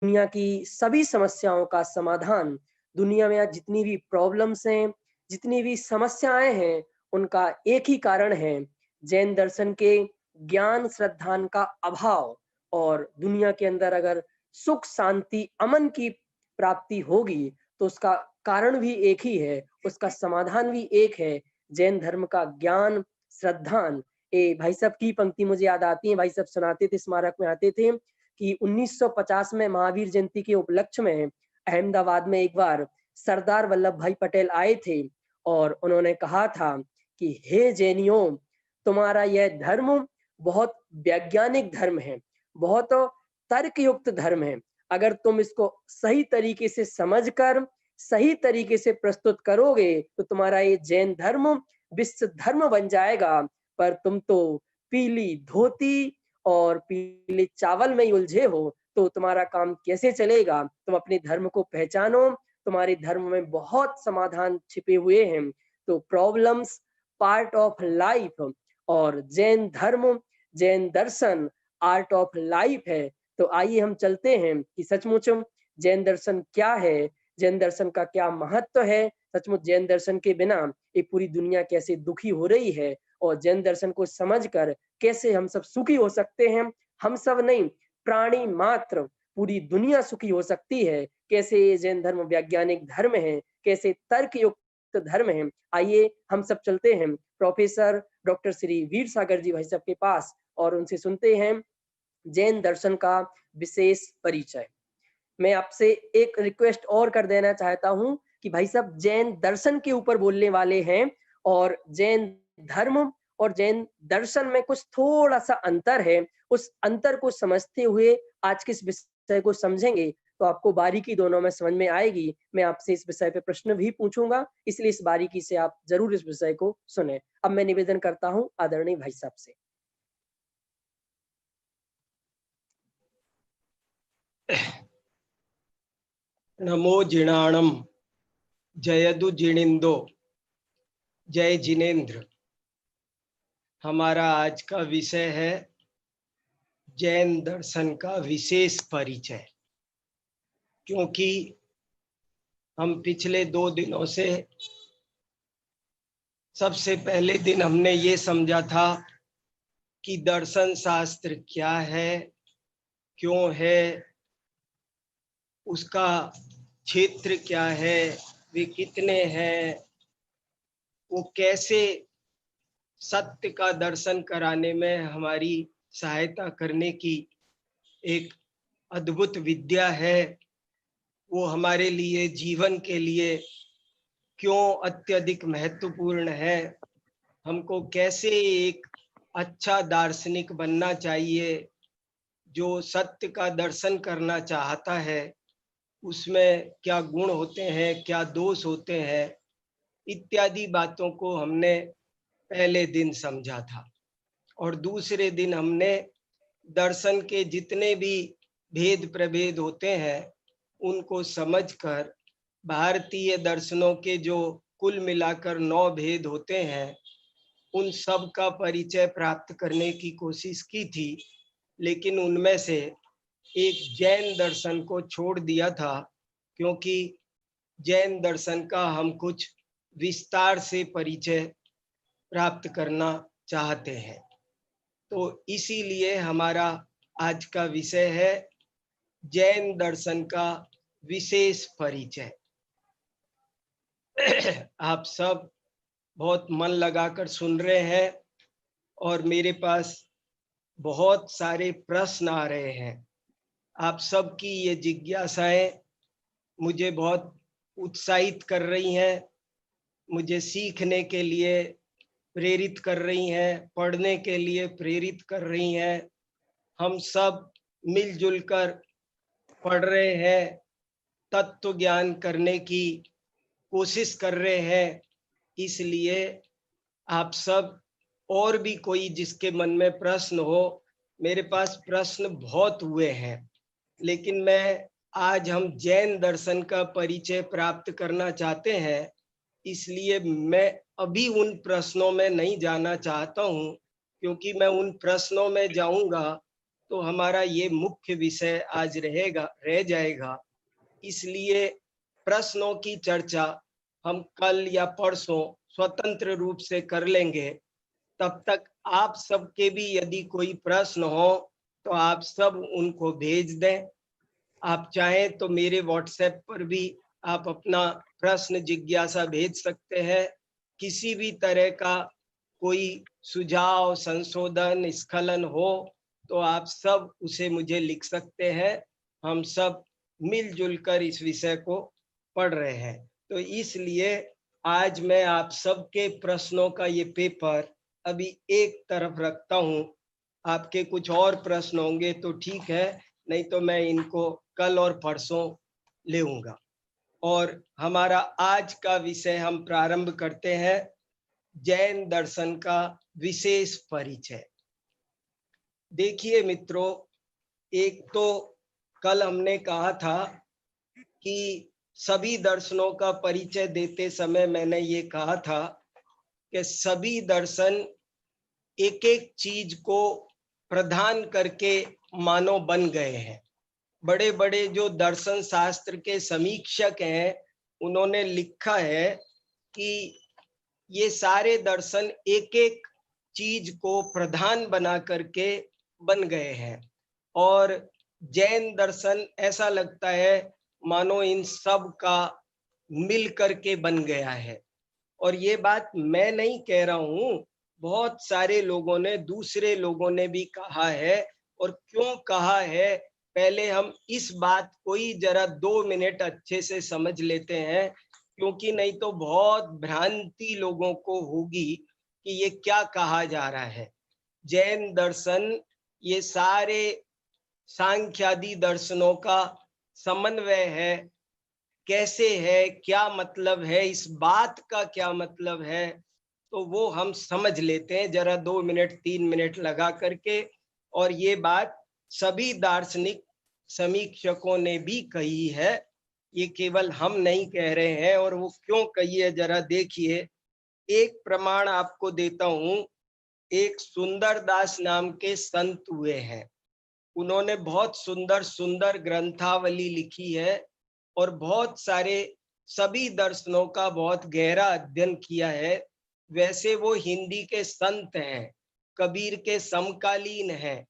दुनिया की सभी समस्याओं का समाधान, दुनिया में आज जितनी भी प्रॉब्लम्स हैं, जितनी भी समस्याएँ हैं, उनका एक ही कारण है, जैन दर्शन के ज्ञान श्रद्धान का अभाव। और दुनिया के अंदर अगर सुख, शांति, अमन की प्राप्ति होगी, तो उसका कारण भी एक ही है, उसका समाधान भी एक है, जैन धर्म का ज्ञान, श्रद्धान। भाई साहब की पंक्ति मुझे याद आती है, भाई साहब सुनाते थे, स्मारक में आते थे कि 1950 में महावीर जयंती के उपलक्ष्य में अहमदाबाद में एक बार सरदार वल्लभ भाई पटेल आए थे और उन्होंने कहा था कि हे जैनियों, तुम्हारा यह धर्म बहुत वैज्ञानिक धर्म है, बहुत तर्कयुक्त धर्म है। अगर तुम इसको सही तरीके से समझकर सही तरीके से प्रस्तुत करोगे तो तुम्हारा ये जैन धर्म विश्व धर्म बन जाएगा। पर तुम तो पीली धोती और पीले चावल में ही उलझे हो, तो तुम्हारा काम कैसे चलेगा? तुम अपने धर्म को पहचानो, तुम्हारे धर्म में बहुत समाधान छिपे हुए हैं। तो प्रॉब्लम्स पार्ट ऑफ लाइफ, और जैन धर्म, जैन दर्शन आर्ट ऑफ लाइफ है। तो आइए हम चलते हैं कि सचमुच जैन दर्शन क्या है, जैन दर्शन का क्या महत्व है, सचमुच जैन दर्शन के बिना ये पूरी दुनिया कैसे दुखी हो रही है, और जैन दर्शन को समझकर कैसे हम सब सुखी हो सकते हैं। हम सब नहीं, प्राणी मात्र, पूरी दुनिया सुखी हो सकती है। कैसे ये जैन धर्म वैज्ञानिक धर्म है, कैसे तर्कयुक्त धर्म है। आइए हम सब चलते हैं प्रोफेसर डॉक्टर श्री वीर सागर जी भाई साहब के पास और उनसे सुनते हैं जैन दर्शन का विशेष परिचय। मैं आपसे एक रिक्वेस्ट और कर देना चाहता हूं कि भाई साहब जैन दर्शन के ऊपर बोलने वाले हैं, और जैन धर्म और जैन दर्शन में कुछ थोड़ा सा अंतर है। उस अंतर को समझते हुए आज के इस विषय को समझेंगे तो आपको बारीकी दोनों में समझ में आएगी। मैं आपसे इस विषय पे प्रश्न भी पूछूंगा, इसलिए इस बारीकी से आप जरूर इस विषय को सुने। अब मैं निवेदन करता हूं आदरणीय भाई साहब से। नमो जिणाणम जयदु जिणिंदो जय जिनेन्द्र। हमारा आज का विषय है जैन दर्शन का विशेष परिचय। क्योंकि हम पिछले 2 दिनों से, सबसे पहले दिन हमने ये समझा था कि दर्शन शास्त्र क्या है, क्यों है, उसका क्षेत्र क्या है, वे कितने हैं, वो कैसे सत्य का दर्शन कराने में हमारी सहायता करने की एक अद्भुत विद्या है, वो हमारे लिए जीवन के लिए क्यों अत्यधिक महत्वपूर्ण है, हमको कैसे एक अच्छा दार्शनिक बनना चाहिए, जो सत्य का दर्शन करना चाहता है उसमें क्या गुण होते हैं, क्या दोष होते हैं, इत्यादि बातों को हमने पहले दिन समझा था। और दूसरे दिन हमने दर्शन के जितने भी भेद प्रभेद होते हैं उनको समझकर भारतीय दर्शनों के जो कुल मिलाकर 9 भेद होते हैं उन सब का परिचय प्राप्त करने की कोशिश की थी। लेकिन उनमें से एक जैन दर्शन को छोड़ दिया था, क्योंकि जैन दर्शन का हम कुछ विस्तार से परिचय प्राप्त करना चाहते हैं। तो इसीलिए हमारा आज का विषय है जैन दर्शन का विशेष परिचय। आप सब बहुत मन लगाकर सुन रहे हैं और मेरे पास बहुत सारे प्रश्न आ रहे हैं। आप सबकी ये जिज्ञासाएं मुझे बहुत उत्साहित कर रही हैं, मुझे सीखने के लिए प्रेरित कर रही हैं, पढ़ने के लिए प्रेरित कर रही हैं। हम सब मिलजुल कर पढ़ रहे हैं, तत्व ज्ञान करने की कोशिश कर रहे हैं। इसलिए आप सब, और भी कोई जिसके मन में प्रश्न हो, मेरे पास प्रश्न बहुत हुए हैं, लेकिन आज हम जैन दर्शन का परिचय प्राप्त करना चाहते हैं, इसलिए मैं अभी उन प्रश्नों में नहीं जाना चाहता हूं, क्योंकि मैं उन प्रश्नों में जाऊंगा तो हमारा ये मुख्य विषय आज रह जाएगा। इसलिए प्रश्नों की चर्चा हम कल या परसों स्वतंत्र रूप से कर लेंगे। तब तक आप सबके भी यदि कोई प्रश्न हो तो आप सब उनको भेज दें। आप चाहें तो मेरे व्हाट्सएप पर भी आप अपना प्रश्न जिज्ञासा भेज सकते हैं। किसी भी तरह का कोई सुझाव, संशोधन, स्खलन हो तो आप सब उसे मुझे लिख सकते हैं। हम सब मिलजुल कर इस विषय को पढ़ रहे हैं। तो इसलिए आज मैं आप सबके प्रश्नों का ये पेपर अभी एक तरफ रखता हूँ। आपके कुछ और प्रश्न होंगे तो ठीक है, नहीं तो मैं इनको कल और परसों लेऊंगा। और हमारा आज का विषय हम प्रारंभ करते हैं, जैन दर्शन का विशेष परिचय। देखिए मित्रों, एक तो कल हमने कहा था कि सभी दर्शनों का परिचय देते समय मैंने ये कहा था कि सभी दर्शन एक एक चीज को प्रदान करके मानो बन गए हैं। बड़े बड़े जो दर्शन शास्त्र के समीक्षक हैं, उन्होंने लिखा है कि ये सारे दर्शन एक एक चीज को प्रधान बना करके बन गए हैं। और जैन दर्शन ऐसा लगता है मानो इन सब का मिल करके बन गया है। और ये बात मैं नहीं कह रहा हूँ, बहुत सारे लोगों ने, दूसरे लोगों ने भी कहा है। और क्यों कहा है, पहले हम इस बात को ही जरा 2 मिनट अच्छे से समझ लेते हैं, क्योंकि नहीं तो बहुत भ्रांति लोगों को होगी कि ये क्या कहा जा रहा है। जैन दर्शन ये सारे सांख्यादि दर्शनों का समन्वय है। कैसे है, क्या मतलब है, इस बात का क्या मतलब है, तो वो हम समझ लेते हैं जरा 2 मिनट 3 मिनट लगा करके। और ये बात सभी दार्शनिक समीक्षकों ने भी कही है, ये केवल हम नहीं कह रहे हैं। और वो क्यों कही है जरा देखिए। एक प्रमाण आपको देता हूँ। एक सुंदर दास नाम के संत हुए हैं, उन्होंने बहुत सुंदर सुंदर ग्रंथावली लिखी है और बहुत सारे सभी दर्शनों का बहुत गहरा अध्ययन किया है। वैसे वो हिंदी के संत हैं, कबीर के समकालीन हैं,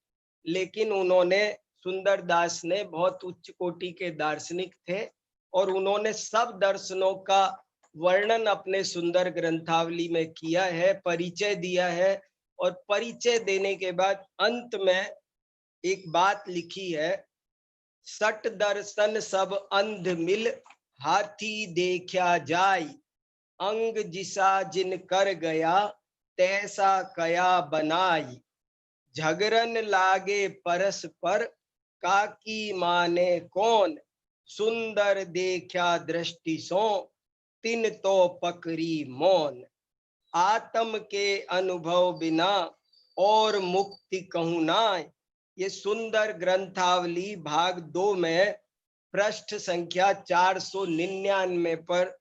लेकिन उन्होंने, सुंदर दास ने, बहुत उच्च कोटि के दार्शनिक थे और उन्होंने सब दर्शनों का वर्णन अपने सुंदर ग्रंथावली में किया है, परिचय दिया है। और परिचय देने के बाद अंत में एक बात लिखी है, सट दर्शन सब अंध मिल, हाथी देखा जाय, अंग जिसा जिन कर गया, तैसा कया बनाई, झगरन लागे परस्पर, काकी माने कौन, सुंदर देखा दृष्टि सो, तिन तो पकड़ी मौन, आत्म के अनुभव बिना और मुक्ति कहूं नाय। ये सुंदर ग्रंथावली भाग 2 में पृष्ठ संख्या 499 पर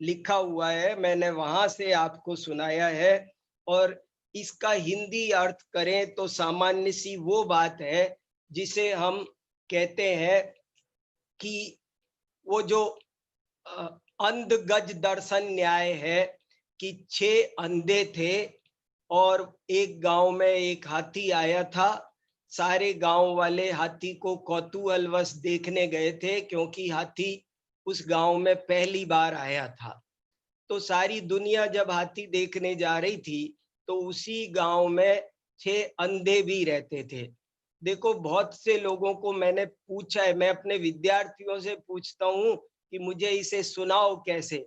लिखा हुआ है। मैंने वहां से आपको सुनाया है। और इसका हिंदी अर्थ करें तो सामान्य सी वो बात है जिसे हम कहते हैं कि वो जो अंध गज दर्शन न्याय है कि 6 अंधे थे और एक गांव में एक हाथी आया था। सारे गांव वाले हाथी को कौतूहलवश देखने गए थे, क्योंकि हाथी उस गांव में पहली बार आया था। तो सारी दुनिया जब हाथी देखने जा रही थी तो उसी गांव में 6 अंधे भी रहते थे। देखो, बहुत से लोगों को मैंने पूछा है, मैं अपने विद्यार्थियों से पूछता हूँ कि मुझे इसे सुनाओ कैसे,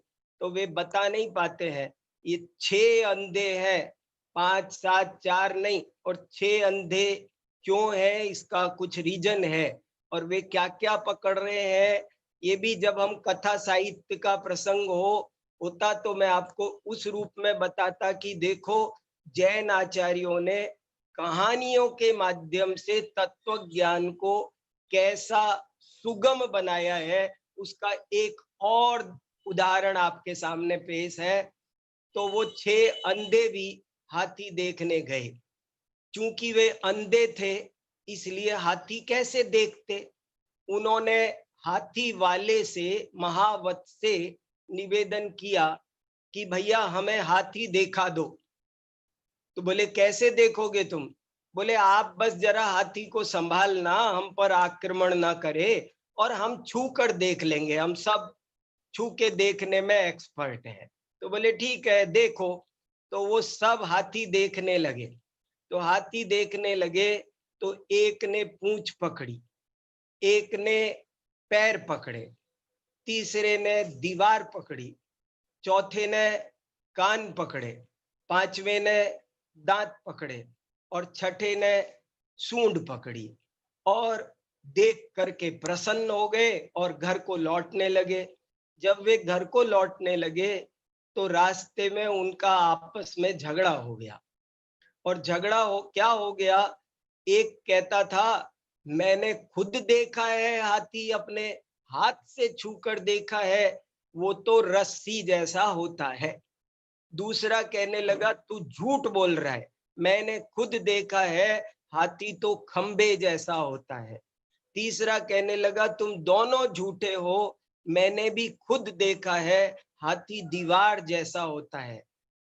तो वे बता नहीं पाते हैं। ये 6 अंधे हैं, 5 7 4 नहीं, और 6 अंधे क्यों है, इसका कुछ रीजन है। और वे क्या क्या पकड़ रहे हैं, ये भी जब हम कथा साहित्य का प्रसंग होता तो मैं आपको उस रूप में बताता कि देखो, जैन आचार्यों ने कहानियों के माध्यम से तत्व ज्ञान को कैसा सुगम बनाया है, उसका एक और उदाहरण आपके सामने पेश है। तो वो 6 अंधे भी हाथी देखने गए। चूंकि वे अंधे थे इसलिए हाथी कैसे देखते? उन्होंने हाथी वाले से, महावत से निवेदन किया कि भैया हमें हाथी देखा दो। तो बोले कैसे देखोगे तुम? बोले आप बस जरा हाथी को संभालना, हम पर आक्रमण ना करे, और हम छू कर देख लेंगे, हम सब छू के देखने में एक्सपर्ट हैं। तो बोले ठीक है देखो। तो वो सब हाथी देखने लगे। तो हाथी देखने लगे तो एक ने पूंछ पकड़ी, एक ने पैर पकड़े, तीसरे ने दीवार पकड़ी, चौथे ने कान पकड़े, पांचवे ने दांत पकड़े और छठे ने सूंड पकड़ी, और देख करके प्रसन्न हो गए और घर को लौटने लगे। जब वे घर को लौटने लगे तो रास्ते में उनका आपस में झगड़ा हो गया। और झगड़ा हो क्या हो गया? एक कहता था मैंने खुद देखा है, हाथी अपने हाथ से छूकर देखा है, वो तो रस्सी जैसा होता है। दूसरा कहने लगा तू झूठ बोल रहा है, मैंने खुद देखा है, हाथी तो खंबे जैसा होता है। तीसरा कहने लगा तुम दोनों झूठे हो, मैंने भी खुद देखा है, हाथी दीवार जैसा होता है।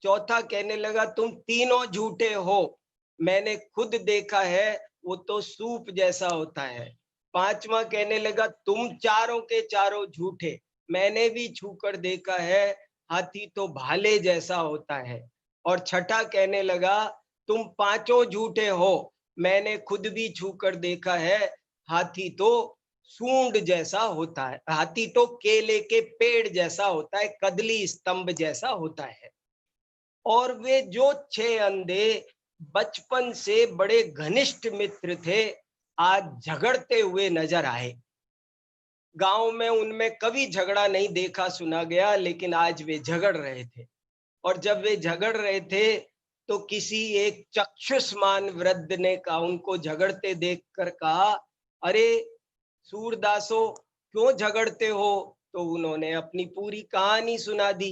चौथा कहने लगा तुम तीनों झूठे हो, मैंने खुद देखा है, वो तो सूप जैसा होता है। पांचवा कहने लगा तुम चारों के चारों झूठे, मैंने भी छूकर देखा है, हाथी तो भाले जैसा होता है। और छठा कहने लगा तुम पांचों झूठे हो, मैंने खुद भी छूकर देखा है, हाथी तो सूंड जैसा होता है, हाथी तो केले के पेड़ जैसा होता है, कदली स्तंभ जैसा होता है। और वे जो 6 अंधे बचपन से बड़े घनिष्ठ मित्र थे, आज झगड़ते हुए नजर आए। गांव में उनमें कभी झगड़ा नहीं देखा सुना गया, लेकिन आज वे झगड़ रहे थे। और जब वे झगड़ रहे थे तो किसी एक चक्षुष्मान वृद्ध ने कहा, उनको झगड़ते देखकर कहा, अरे सूरदासो क्यों झगड़ते हो? तो उन्होंने अपनी पूरी कहानी सुना दी।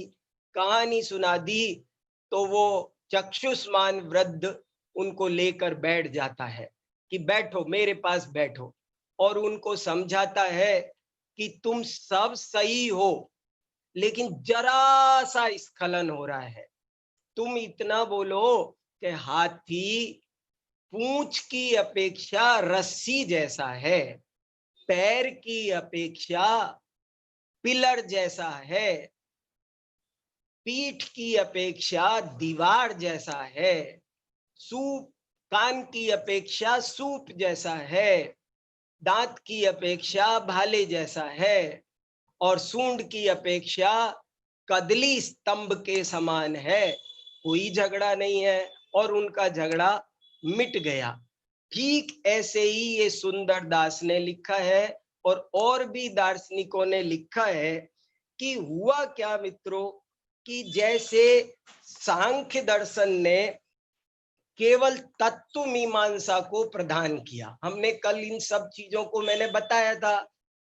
कहानी सुना दी तो वो चक्षुष्मान वृद्ध उनको लेकर बैठ जाता है कि बैठो मेरे पास बैठो, और उनको समझाता है कि तुम सब सही हो, लेकिन जरा सा स्खलन हो रहा है। तुम इतना बोलो कि हाथी पूंछ की अपेक्षा रस्सी जैसा है, पैर की अपेक्षा पिलर जैसा है, पीठ की अपेक्षा दीवार जैसा है, सूप कान की अपेक्षा सूप जैसा है, दांत की अपेक्षा भाले जैसा है, और सूंड की अपेक्षा कदली स्तंभ के समान है। कोई झगड़ा नहीं है, और उनका झगड़ा मिट गया। ठीक ऐसे ही ये सुंदर दास ने लिखा है, और भी दार्शनिकों ने लिखा है कि हुआ क्या मित्रों, कि जैसे सांख्य दर्शन ने केवल तत्व मीमांसा को प्रदान किया। हमने कल इन सब चीजों को मैंने बताया था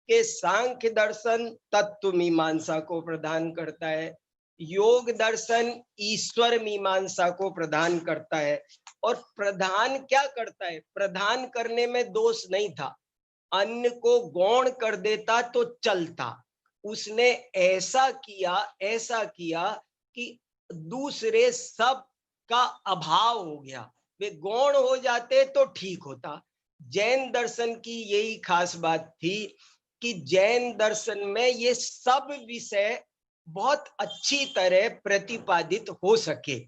कि सांख्य दर्शन तत्व मीमांसा को प्रदान करता है, योग दर्शन ईश्वर मीमांसा को प्रदान करता है। और प्रदान क्या करता है? प्रदान करने में दोष नहीं था, अन्न को गौण कर देता तो चलता। उसने ऐसा किया कि दूसरे सब का अभाव हो गया, वे गौण हो जाते तो ठीक होता। जैन दर्शन की यही खास बात थी कि जैन दर्शन में ये सब विषय बहुत अच्छी तरह प्रतिपादित हो सके।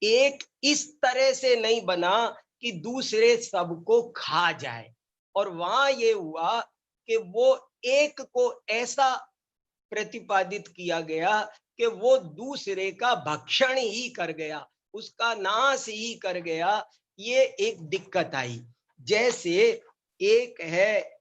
एक इस तरह से नहीं बना कि दूसरे सबको खा जाए। और वहां ये हुआ कि वो एक को ऐसा प्रतिपादित किया गया कि वो दूसरे का भक्षण ही कर गया, उसका नाश ही कर गया। ये एक दिक्कत आई। जैसे एक है,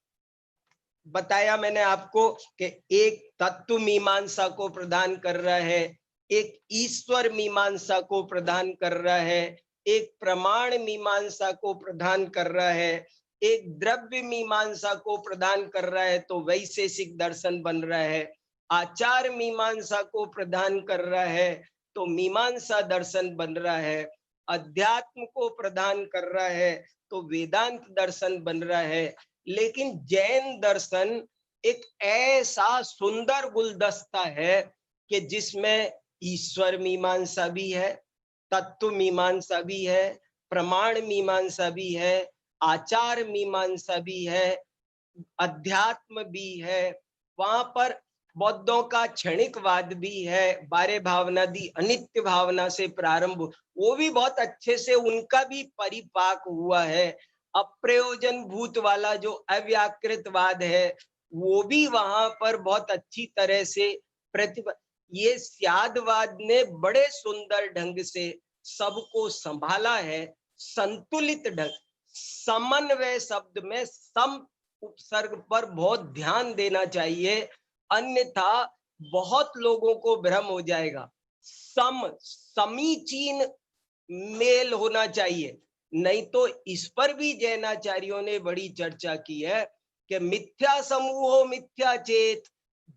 बताया मैंने आपको कि एक तत्व मीमांसा को प्रदान कर रहा है, एक ईश्वर मीमांसा को प्रदान कर रहा है, एक प्रमाण मीमांसा को प्रदान कर रहा है, एक द्रव्य मीमांसा को प्रदान कर रहा है तो वैशेषिक दर्शन बन रहा है, आचार मीमांसा को प्रदान कर रहा है तो मीमांसा दर्शन बन रहा है। अध्यात्म को प्रदान कर रहा है तो वेदांत दर्शन बन रहा है। लेकिन जैन दर्शन एक ऐसा सुंदर गुलदस्ता है कि जिसमें ईश्वर मीमांसा भी है, तत्व मीमांसा भी है, प्रमाण मीमांसा भी है, आचार मीमांसा भी है, अध्यात्म भी है। वहां पर बौद्धों का क्षणिकवाद भी है, बारे भावनादि अनित्य भावना से प्रारंभ, वो भी बहुत अच्छे से उनका भी परिपाक हुआ है। अप्रयोजन भूत वाला जो अव्याकृतवाद है वो भी वहां पर बहुत अच्छी तरह से प्रतिभा, ये स्यादवाद ने बड़े सुंदर ढंग से सबको संभाला है। संतुलित ढंग, समन्वय शब्द में सम उपसर्ग पर बहुत ध्यान देना चाहिए, अन्यथा बहुत लोगों को भ्रम हो जाएगा। समीचीन मेल होना चाहिए, नहीं तो इस पर भी जैनाचार्यों ने बड़ी चर्चा की है कि मिथ्या समूहो मिथ्या चेत।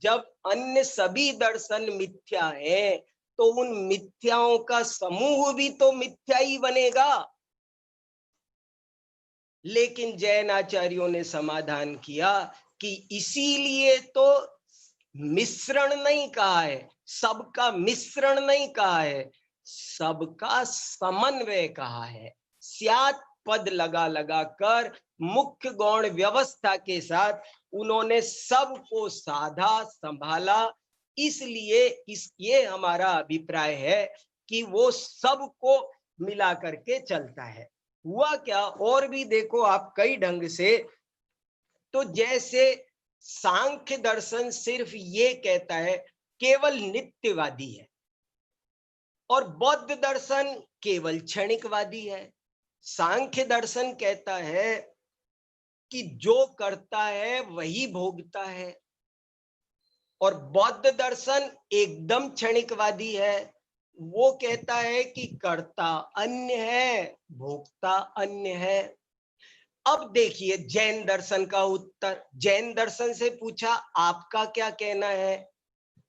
जब अन्य सभी दर्शन मिथ्या है तो उन मिथ्याओं का समूह भी तो मिथ्या ही बनेगा। लेकिन जैन आचार्यों ने समाधान किया कि इसीलिए तो मिश्रण नहीं कहा है, सबका मिश्रण नहीं कहा है, सबका समन्वय कहा है। स्यात् पद लगा लगा कर मुख्य गौण व्यवस्था के साथ उन्होंने सबको साधा, संभाला। इसलिए ये हमारा अभिप्राय है कि वो सबको मिला करके चलता है। हुआ क्या, और भी देखो आप कई ढंग से, तो जैसे सांख्य दर्शन सिर्फ ये कहता है केवल नित्यवादी है, और बौद्ध दर्शन केवल क्षणिकवादी है। सांख्य दर्शन कहता है कि जो करता है वही भोगता है, और बौद्ध दर्शन एकदम क्षणिकवादी है। वो कहता है कि कर्ता अन्य है, भोक्ता अन्य है। अब देखिए जैन दर्शन का उत्तर। जैन दर्शन से पूछा आपका क्या कहना है?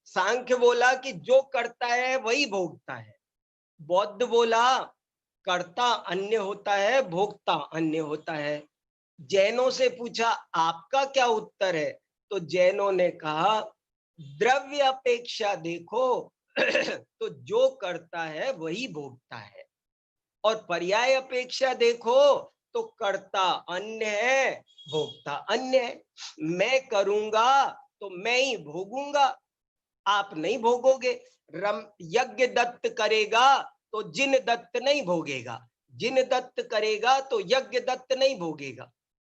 सांख्य बोला कि जो करता है वही भोगता है। बौद्ध बोला कर्ता अन्य होता है, भोक्ता अन्य होता है। जैनों से पूछा आपका क्या उत्तर है? तो जैनों ने कहा द्रव्य अपेक्षा देखो तो जो करता है वही भोगता है, और पर्याय अपेक्षा देखो तो कर्ता अन्य है, भोक्ता अन्य है। मैं करूंगा तो मैं ही भोगूंगा, आप नहीं भोगोगे। यज्ञ दत्त करेगा तो जिन दत्त नहीं भोगेगा, जिन दत्त करेगा तो यज्ञ दत्त नहीं भोगेगा।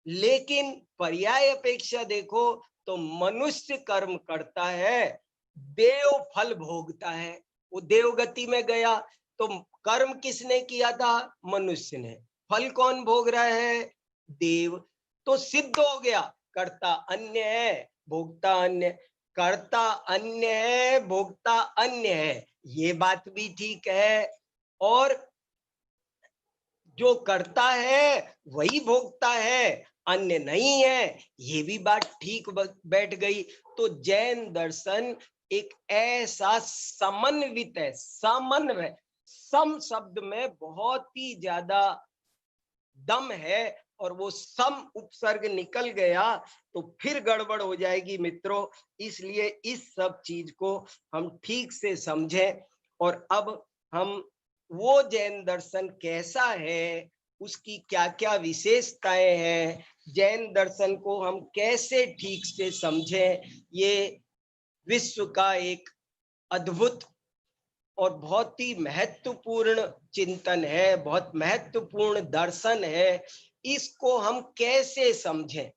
लेकिन पर्याय अपेक्षा देखो तो मनुष्य कर्म करता है, देव फल भोगता है। वो देवगति में गया तो कर्म किसने किया था? मनुष्य ने। फल कौन भोग रहा है? देव। तो सिद्ध हो गया कर्ता अन्य है, भोक्ता अन्य। कर्ता अन्य है, भोक्ता अन्य है, ये बात भी ठीक है। और जो करता है वही भोगता है, अन्य नहीं है, ये भी बात ठीक बैठ गई। तो जैन दर्शन एक ऐसा समन्वित है, समन्वय, सम शब्द में बहुत ही ज्यादा दम है, और वो सम उपसर्ग निकल गया तो फिर गड़बड़ हो जाएगी मित्रों। इसलिए इस सब चीज को हम ठीक से समझें। और अब हम वो जैन दर्शन कैसा है, उसकी क्या क्या विशेषताएं हैं, जैन दर्शन को हम कैसे ठीक से समझें, ये विश्व का एक अद्भुत और बहुत ही महत्वपूर्ण चिंतन है, बहुत महत्वपूर्ण दर्शन है। इसको हम कैसे समझें?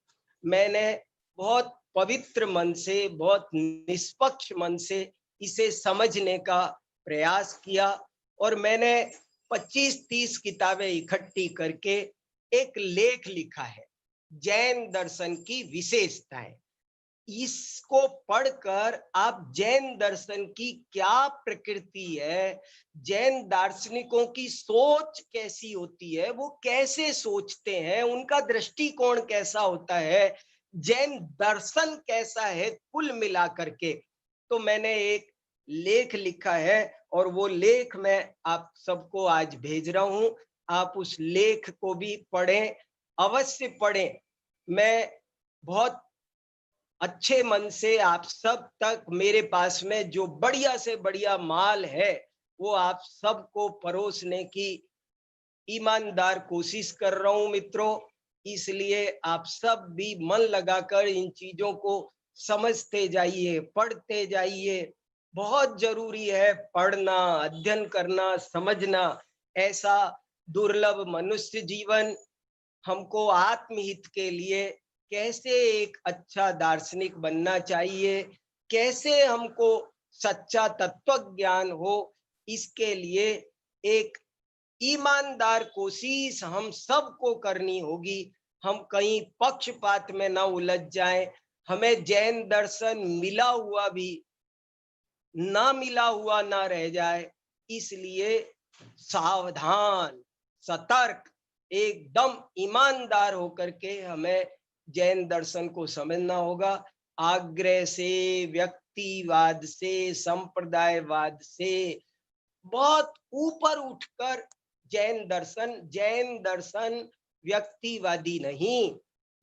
मैंने बहुत पवित्र मन से, बहुत निष्पक्ष मन से इसे समझने का प्रयास किया, और मैंने 25-30 किताबें इकट्ठी करके एक लेख लिखा है, जैन दर्शन की विशेषताएं। इसको पढ़कर आप जैन दर्शन की क्या प्रकृति है, जैन दार्शनिकों की सोच कैसी होती है, वो कैसे सोचते हैं, उनका दृष्टिकोण कैसा होता है, जैन दर्शन कैसा है, कुल मिलाकर के। तो मैंने एक लेख लिखा है और वो लेख मैं आप सबको आज भेज रहा हूं। आप उस लेख को भी पढ़ें, अवश्य पढ़ें। मैं बहुत अच्छे मन से आप सब तक मेरे पास में जो बढ़िया से बढ़िया माल है वो आप सबको परोसने की ईमानदार कोशिश कर रहा हूं मित्रों। इसलिए आप सब भी मन लगाकर इन चीजों को समझते जाइए, पढ़ते जाइए। बहुत जरूरी है पढ़ना, अध्ययन करना, समझना। ऐसा दुर्लभ मनुष्य जीवन हमको आत्महित के लिए कैसे एक अच्छा दार्शनिक बनना चाहिए, कैसे हमको सच्चा तत्व ज्ञान हो, इसके लिए एक ईमानदार कोशिश हम सबको करनी होगी। हम कहीं पक्षपात में ना उलझ जाएं। हमें जैन दर्शन मिला हुआ भी ना मिला हुआ ना रह जाए। इसलिए सावधान, सतर्क, एकदम ईमानदार होकर के हमें जैन दर्शन को समझना होगा। आग्रह से, व्यक्तिवाद से, संप्रदायवाद से बहुत ऊपर उठकर जैन दर्शन व्यक्तिवादी नहीं,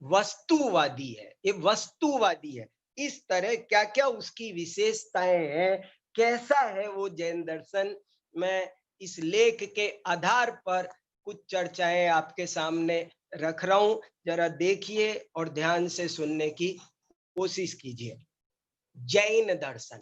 वस्तुवादी है। ये वस्तुवादी है। इस तरह क्या क्या उसकी विशेषताएं हैं, कैसा है वो जैन दर्शन, मैं इस लेख के आधार पर कुछ चर्चाएं आपके सामने रख रहा हूं। जरा देखिए और ध्यान से सुनने की कोशिश कीजिए। जैन दर्शन,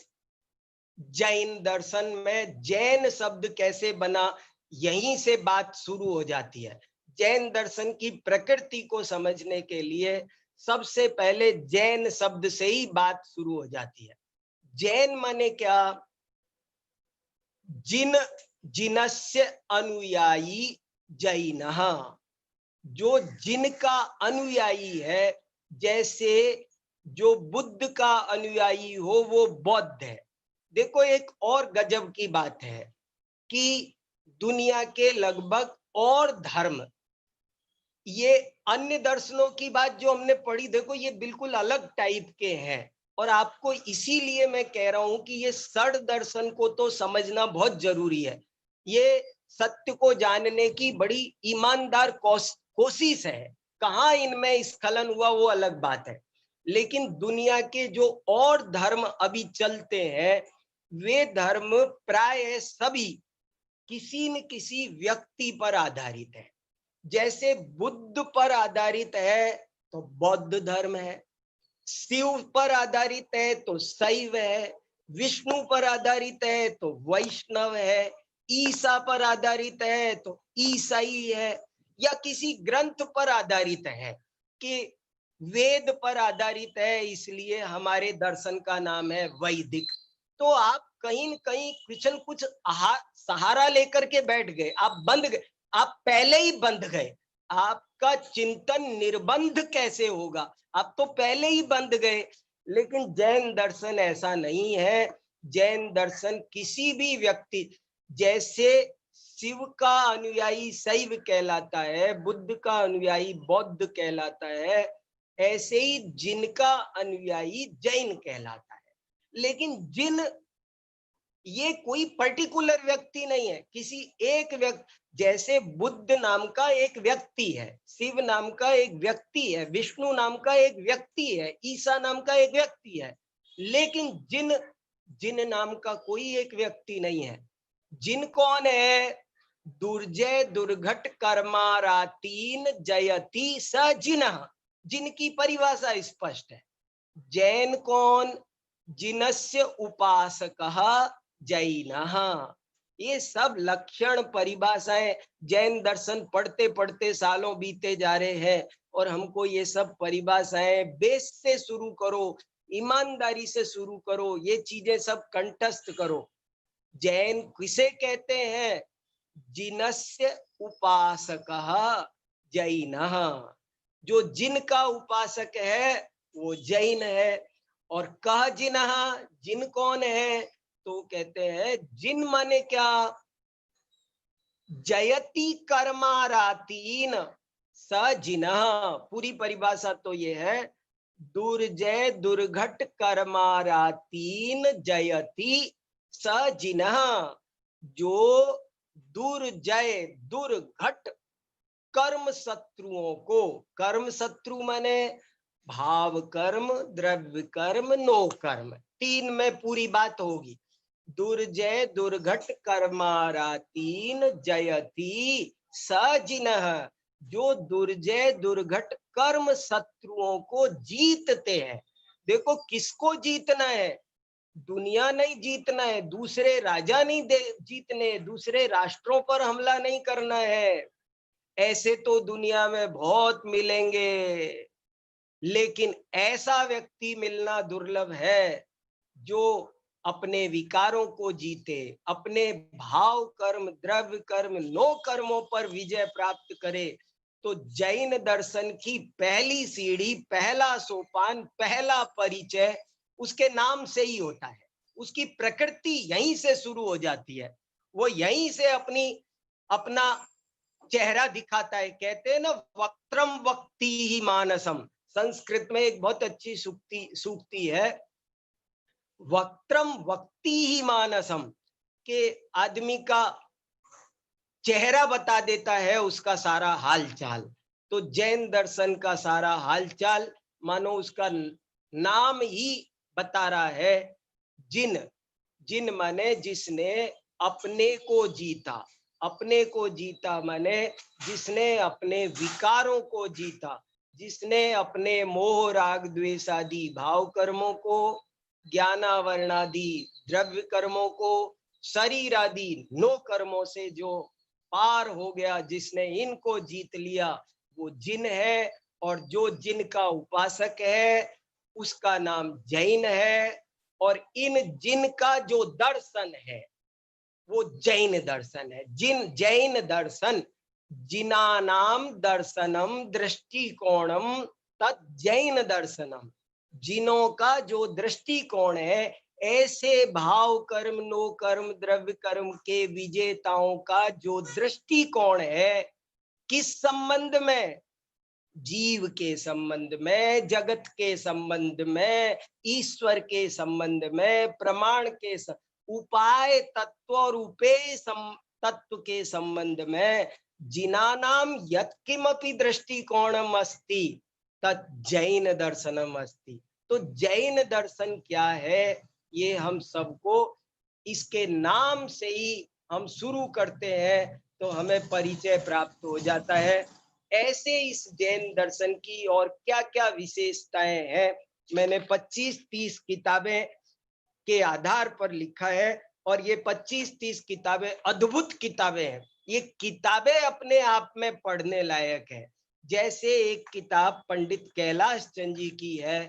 जैन दर्शन में जैन शब्द कैसे बना, यहीं से बात शुरू हो जाती है। जैन दर्शन की प्रकृति को समझने के लिए सबसे पहले जैन शब्द से ही बात शुरू हो जाती है। जैन माने क्या? जिन, जिनस्य अनुयायी जैनः, जो जिनका अनुयायी है। जैसे जो बुद्ध का अनुयायी हो वो बौद्ध है। देखो एक और गजब की बात है कि दुनिया के लगभग और धर्म, ये अन्य दर्शनों की बात जो हमने पढ़ी, देखो ये बिल्कुल अलग टाइप के हैं। और आपको इसीलिए मैं कह रहा हूं कि ये षड दर्शन को तो समझना बहुत जरूरी है। ये सत्य को जानने की बड़ी ईमानदार कोशिश है। कहाँ इनमें स्खलन हुआ वो अलग बात है। लेकिन दुनिया के जो और धर्म अभी चलते हैं, वे धर्म प्राय सभी किसी न किसी व्यक्ति पर आधारित है। जैसे बुद्ध पर आधारित है तो बौद्ध धर्म है, शिव पर आधारित है तो शैव है, विष्णु पर आधारित है तो वैष्णव है, ईसा पर आधारित है तो ईसाई है, या किसी ग्रंथ पर आधारित है कि वेद पर आधारित है, इसलिए हमारे दर्शन का नाम है वैदिक। तो आप कहीं न कहीं कुछ सहारा लेकर के बैठ गए, आप बंध गए, आप पहले ही बंध गए। आपका चिंतन निर्बंध कैसे होगा? आप तो पहले ही बंध गए। लेकिन जैन दर्शन ऐसा नहीं है। जैन दर्शन किसी भी व्यक्ति, जैसे शिव का अनुयायी शैव कहलाता है, बुद्ध का अनुयायी बौद्ध कहलाता है, ऐसे ही जिनका अनुयायी जैन कहलाता है। लेकिन जिन, ये कोई पर्टिकुलर व्यक्ति नहीं है, किसी एक व्यक्ति। जैसे बुद्ध नाम का एक व्यक्ति है, शिव नाम का एक व्यक्ति है, विष्णु नाम का एक व्यक्ति है, ईसा नाम का एक व्यक्ति है। लेकिन जिन, जिन नाम का कोई एक व्यक्ति नहीं है। जिन कौन है? दुर्जय दुर्घट कर्मारातीन जयति स जिनः, जिनकी परिभाषा स्पष्ट है। जैन कौन? जिनस्य उपासकः जैनः। ये सब लक्षण परिभाषाएं, जैन दर्शन पढ़ते पढ़ते सालों बीते जा रहे हैं और हमको ये सब परिभाषाएं बेस से शुरू करो, ईमानदारी से शुरू करो, ये चीजें सब कंठस्थ करो। जैन किसे कहते हैं? जिनस्य उपासकः जैनः, जो जिनका उपासक है वो जैन है। और कह जिनः, जिन कौन है? तो कहते हैं जिन माने क्या? जयति कर्मारातीन स जिनः। पूरी परिभाषा तो ये है, दुर्जय दुर्घट कर्मारातीन जयति सजिनः, जो दुर्जय दुर्घट कर्म शत्रुओं को, कर्म शत्रु माने भाव कर्म, द्रव्य कर्म, नो कर्म, तीन में पूरी बात होगी। दुर्जय दुर्घट कर्मारातीन जयति सजिनः, जो दुर्जय दुर्घट कर्म शत्रुओं को जीतते हैं। देखो किसको जीतना है, दुनिया नहीं जीतना है, दूसरे राजा नहीं जीतने, दूसरे राष्ट्रों पर हमला नहीं करना है। ऐसे तो दुनिया में बहुत मिलेंगे, लेकिन ऐसा व्यक्ति मिलना दुर्लभ है जो अपने विकारों को जीते, अपने भाव कर्म, द्रव्य कर्म, नो कर्मों पर विजय प्राप्त करे। तो जैन दर्शन की पहली सीढ़ी, पहला सोपान, पहला परिचय उसके नाम से ही होता है। उसकी प्रकृति यहीं से शुरू हो जाती है, वो यहीं से अपना चेहरा दिखाता है। कहते हैं ना, वक्त्रम वक्ति ही मानसम। संस्कृत में एक बहुत अच्छी सूक्ति है, वक्त्रम वक्ति ही मानसम, के आदमी का चेहरा बता देता है उसका सारा हालचाल। तो जैन दर्शन का सारा हालचाल मानो उसका नाम ही बता रहा है। जिन, जिन माने जिसने अपने को जीता, अपने को जीता माने जिसने अपने विकारों को जीता, जिसने अपने मोह राग द्वेष आदि भाव कर्मों को, ज्ञानावरणादि द्रव्य कर्मों को, शरीर आदि नो कर्मों से जो पार हो गया, जिसने इनको जीत लिया, वो जिन है। और जो जिन का उपासक है उसका नाम जैन है। और इन जिन का जो दर्शन है वो जैन दर्शन है। जिन जैन दर्शन, जिनानाम दर्शनम दृष्टिकोणम तत् जैन दर्शनम, जिनों का जो दृष्टिकोण है, ऐसे भाव कर्म, नो कर्म, द्रव्य कर्म के विजेताओं का जो दृष्टिकोण है, किस संबंध में, जीव के संबंध में, जगत के संबंध में, ईश्वर के संबंध में, प्रमाण के उपाय तत्व और उपेय तत्व के संबंध में, जिनानाम यत्किमपि दृष्टिकोणम अस्ति तत् जैन दर्शनम अस्ति। तो जैन दर्शन क्या है, ये हम सबको इसके नाम से ही हम शुरू करते हैं तो हमें परिचय प्राप्त हो जाता है। ऐसे इस जैन दर्शन की और क्या क्या विशेषताएं हैं, मैंने 25-30 किताबें के आधार पर लिखा है। और ये 25-30 किताबें अद्भुत किताबें हैं। ये किताबें अपने आप में पढ़ने लायक है। जैसे एक किताब पंडित कैलाश चंद जी की है,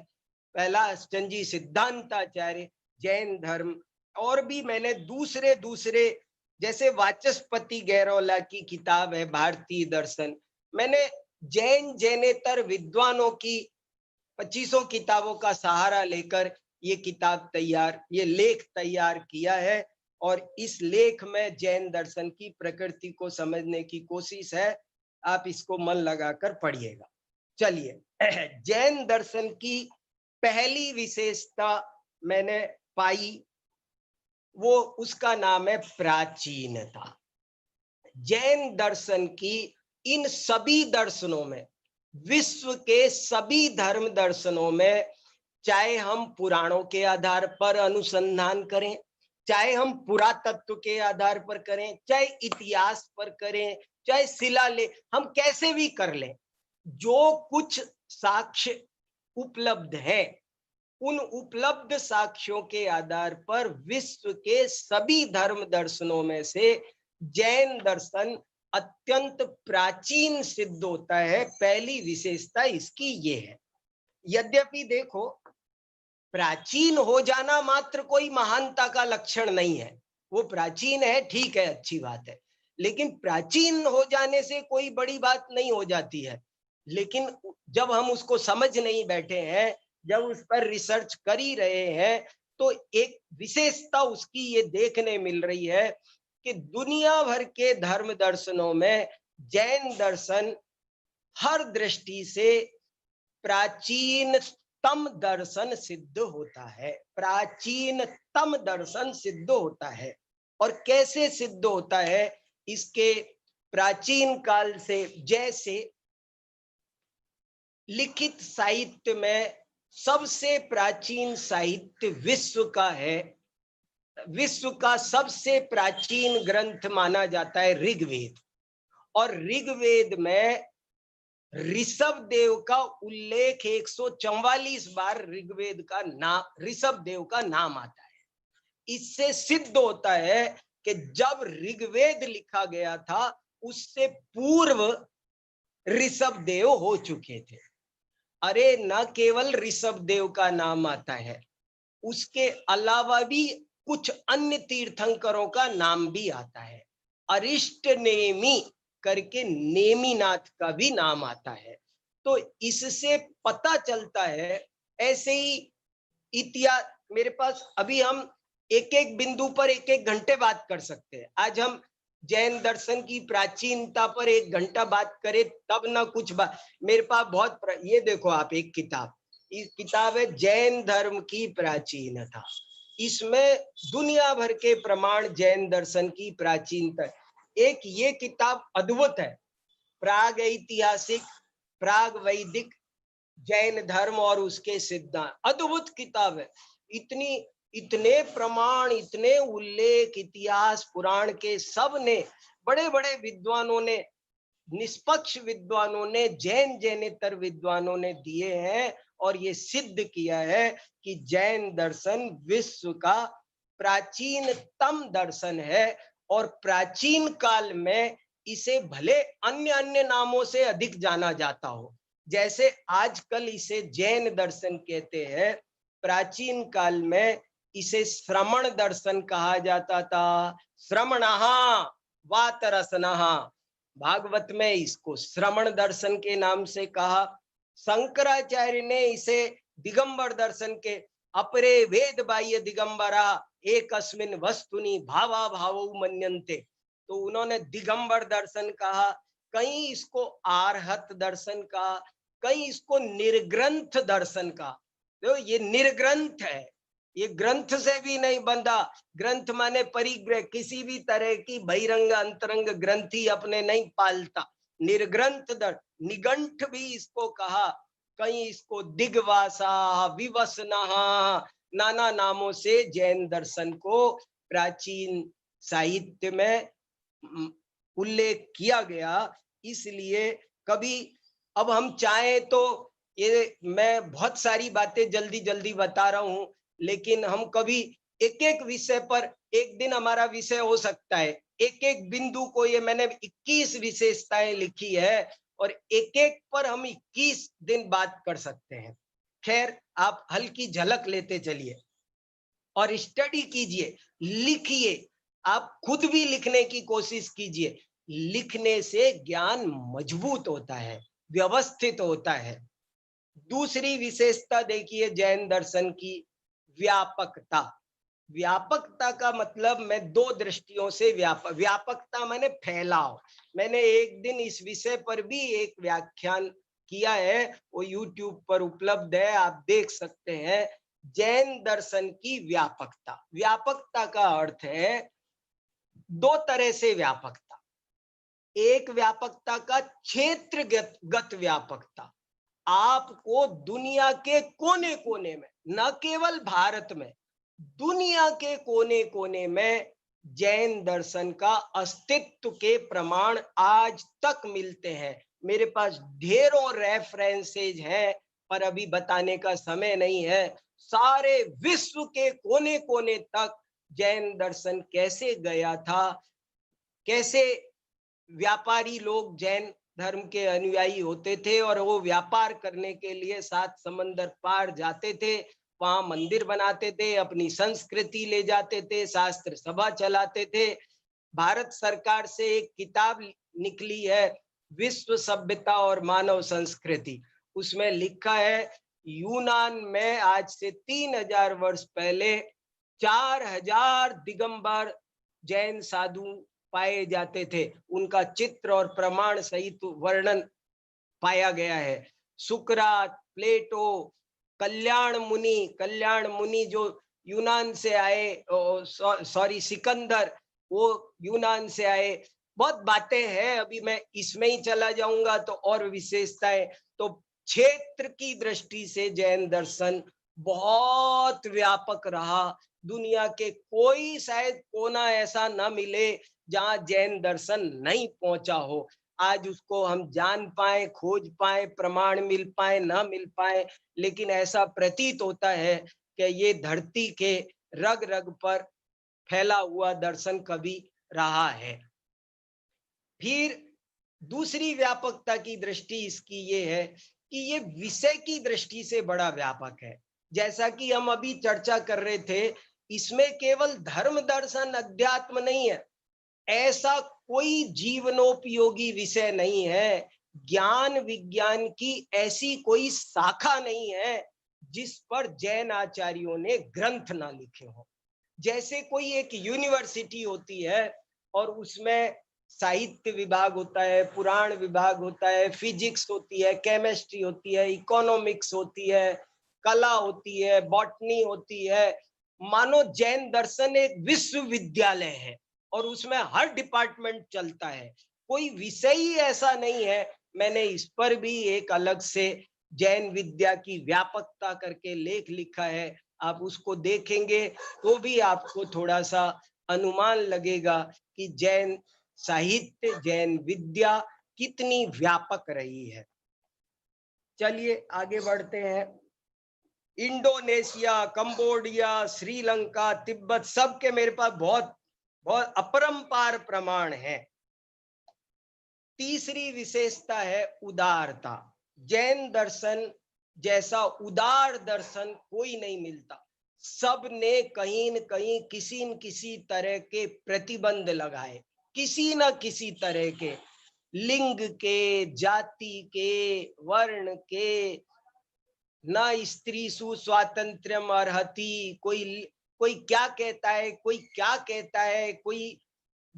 कैलाश चंद जी सिद्धांताचार्य, जैन धर्म। और भी मैंने दूसरे दूसरे, जैसे वाचस्पति गैरोला की किताब है भारतीय दर्शन। मैंने जैन जैनेतर विद्वानों की 25 किताबों का सहारा लेकर ये किताब तैयार, ये लेख तैयार किया है। और इस लेख में जैन दर्शन की प्रकृति को समझने की कोशिश है। आप इसको मन लगाकर पढ़िएगा। चलिए, जैन दर्शन की पहली विशेषता मैंने पाई, वो उसका नाम है प्राचीनता। जैन दर्शन की इन सभी दर्शनों में, विश्व के सभी धर्म दर्शनों में, चाहे हम पुराणों के आधार पर अनुसंधान करें, चाहे हम पुरातत्व के आधार पर करें, चाहे इतिहास पर करें, चाहे शिलालेख, हम कैसे भी कर लें, जो कुछ साक्ष्य उपलब्ध है, उन उपलब्ध साक्ष्यों के आधार पर विश्व के सभी धर्म दर्शनों में से जैन दर्शन अत्यंत प्राचीन सिद्ध होता है। पहली विशेषता इसकी ये है। यद्यपि देखो, प्राचीन हो जाना मात्र कोई महानता का लक्षण नहीं है। वो प्राचीन है, ठीक है, अच्छी बात है, लेकिन प्राचीन हो जाने से कोई बड़ी बात नहीं हो जाती है। लेकिन जब हम उसको समझ नहीं बैठे हैं, जब उस पर रिसर्च कर ही रहे हैं, तो एक विशेषता उसकी ये देखने मिल रही है कि दुनिया भर के धर्म दर्शनों में जैन दर्शन हर दृष्टि से प्राचीन तम दर्शन सिद्ध होता है, प्राचीनतम दर्शन सिद्ध होता है। और कैसे सिद्ध होता है? इसके प्राचीन काल से, जैसे लिखित साहित्य में सबसे प्राचीन साहित्य विश्व का है, विश्व का सबसे प्राचीन ग्रंथ माना जाता है ऋग्वेद। और ऋग्वेद में ऋषभ देव का उल्लेख 144 बार ऋग्वेद का नाम, ऋषभ देव का नाम आता है। इससे सिद्ध होता है कि जब ऋग्वेद लिखा गया था उससे पूर्व ऋषभ देव हो चुके थे। अरे न केवल ऋषभ देव का नाम आता है, उसके अलावा भी कुछ अन्य तीर्थंकरों का नाम भी आता है। अरिष्ट नेमी करके नेमीनाथ का भी नाम आता है। तो इससे पता चलता है, ऐसे ही इतिहास, मेरे पास अभी हम एक एक बिंदु पर एक एक घंटे बात कर सकते हैं। आज हम जैन दर्शन की प्राचीनता पर 1 घंटा बात करें तब ना कुछ बात। मेरे पास बहुत ये देखो आप, एक किताब, इस किताब है जैन धर्म की प्राचीनता। इसमें दुनिया भर के प्रमाण जैन दर्शन की प्राचीनता। एक ये किताब अद्भुत है, प्राग ऐतिहासिक, प्राग वैदिक जैन धर्म और उसके सिद्धांत। अद्भुत किताब है। इतने प्रमाण, इतने उल्लेख इतिहास पुराण के सब ने, बड़े बड़े विद्वानों ने, निष्पक्ष विद्वानों ने, जैनेतर विद्वानों ने दिए हैं। और ये सिद्ध किया है कि जैन दर्शन विश्व का प्राचीनतम दर्शन है। और प्राचीन काल में इसे भले अन्य अन्य नामों से अधिक जाना जाता हो, जैसे आजकल इसे जैन दर्शन कहते हैं, प्राचीन काल में इसे श्रमण दर्शन कहा जाता था। श्रमणः वातरसनः, भागवत में इसको श्रमण दर्शन के नाम से कहा। शंकराचार्य ने इसे दिगंबर दर्शन के, अपरे वेद बाह्य दिगंबरा एकस्मिन वस्तुनि भावा भावौ मन्यन्ते, तो उन्होंने दिगंबर दर्शन कहा। कहीं इसको आर्हत दर्शन कहा, कहीं इसको निर्ग्रंथ दर्शन कहा। तो ये निर्ग्रंथ है, ये ग्रंथ से भी नहीं बंधा। ग्रंथ माने परिग्रह, किसी भी तरह की बहिरंग अंतरंग ग्रंथि अपने नहीं पालता। निर्ग्रंथ निगंठ भी इसको कहा, कहीं इसको दिग्वासा, विवसना, नाना नामों से जैन दर्शन को प्राचीन साहित्य में उल्लेख किया गया। इसलिए कभी, अब हम चाहें तो, ये मैं बहुत सारी बातें जल्दी जल्दी बता रहा हूं, लेकिन हम कभी एक एक विषय पर, एक दिन हमारा विषय हो सकता है, एक एक बिंदु को, ये मैंने 21 विशेषताएं लिखी है और एक एक पर हम 21 दिन बात कर सकते हैं। खैर, आप हल्की झलक लेते चलिए और स्टडी कीजिए, लिखिए, आप खुद भी लिखने की कोशिश कीजिए। लिखने से ज्ञान मजबूत होता है, व्यवस्थित होता है। दूसरी विशेषता देखिए जैन दर्शन की, व्यापकता। व्यापकता का मतलब मैं 2 दृष्टियों से व्यापकता माने फैलाव। मैंने एक दिन इस विषय पर भी एक व्याख्यान किया है, वो YouTube पर उपलब्ध है, आप देख सकते हैं। जैन दर्शन की व्यापकता, व्यापकता का अर्थ है 2 तरह से व्यापकता। एक व्यापकता का क्षेत्रगत व्यापकता, आपको दुनिया के कोने कोने में, न केवल भारत में, दुनिया के कोने कोने में जैन दर्शन का अस्तित्व के प्रमाण आज तक मिलते हैं। मेरे पास ढेरों रेफरेंसेज हैं, पर अभी बताने का समय नहीं है। सारे विश्व के कोने कोने तक जैन दर्शन कैसे गया था, कैसे व्यापारी लोग जैन धर्म के अनुयायी होते थे और वो व्यापार करने के लिए 7 समंदर पार जाते थे, वहां मंदिर बनाते थे, अपनी संस्कृति ले जाते थे, शास्त्र सभा चलाते थे। भारत सरकार से एक किताब निकली है, विश्व सभ्यता और मानव संस्कृति। उसमें लिखा है यूनान में आज से 3000 वर्ष पहले 4000 दिगंबर जैन साधु पाए जाते थे। उनका चित्र और प्रमाण सहित वर्णन पाया गया है। सुकरात, प्लेटो, कल्याण मुनि जो यूनान से आए, सॉरी सिकंदर, वो यूनान से आए। बहुत बातें हैं, अभी मैं इसमें ही चला जाऊंगा तो और विशेषताएं। तो क्षेत्र की दृष्टि से जैन दर्शन बहुत व्यापक रहा। दुनिया के कोई शायद कोना ऐसा न मिले जहां जैन दर्शन नहीं पहुंचा हो। आज उसको हम जान पाए, खोज पाए, प्रमाण मिल पाए, ना मिल पाए, लेकिन ऐसा प्रतीत होता है कि ये धरती के रग रग पर फैला हुआ दर्शन कभी रहा है। फिर दूसरी व्यापकता की दृष्टि इसकी ये है कि ये विषय की दृष्टि से बड़ा व्यापक है। जैसा कि हम अभी चर्चा कर रहे थे, इसमें केवल धर्म दर्शन अध्यात्म नहीं है, ऐसा कोई जीवनोपयोगी विषय नहीं है, ज्ञान विज्ञान की ऐसी कोई शाखा नहीं है जिस पर जैन आचार्यों ने ग्रंथ ना लिखे हो। जैसे कोई एक यूनिवर्सिटी होती है और उसमें साहित्य विभाग होता है, पुराण विभाग होता है, फिजिक्स होती है, केमिस्ट्री होती है, इकोनॉमिक्स होती है, कला होती है, बॉटनी होती है। मानो जैन दर्शन एक विश्वविद्यालय है और उसमें हर डिपार्टमेंट चलता है, कोई विषय ही ऐसा नहीं है। मैंने इस पर भी एक अलग से जैन विद्या की व्यापकता करके लेख लिखा है, आप उसको देखेंगे तो भी आपको थोड़ा सा अनुमान लगेगा कि जैन साहित्य, जैन विद्या कितनी व्यापक रही है। चलिए आगे बढ़ते हैं। इंडोनेशिया, कंबोडिया, श्रीलंका, तिब्बत, सबके मेरे पास बहुत बहुत अपरंपार प्रमाण है। तीसरी विशेषता है उदारता। जैन दर्शन जैसा उदार दर्शन कोई नहीं मिलता। सब ने कहीं न कहीं किसी न किसी तरह के प्रतिबंध लगाए, किसी न किसी तरह के, लिंग के, जाति के, वर्ण के। न स्त्रीषु स्वातंत्र्यम अर्हति, कोई क्या कहता है, कोई क्या कहता है, कोई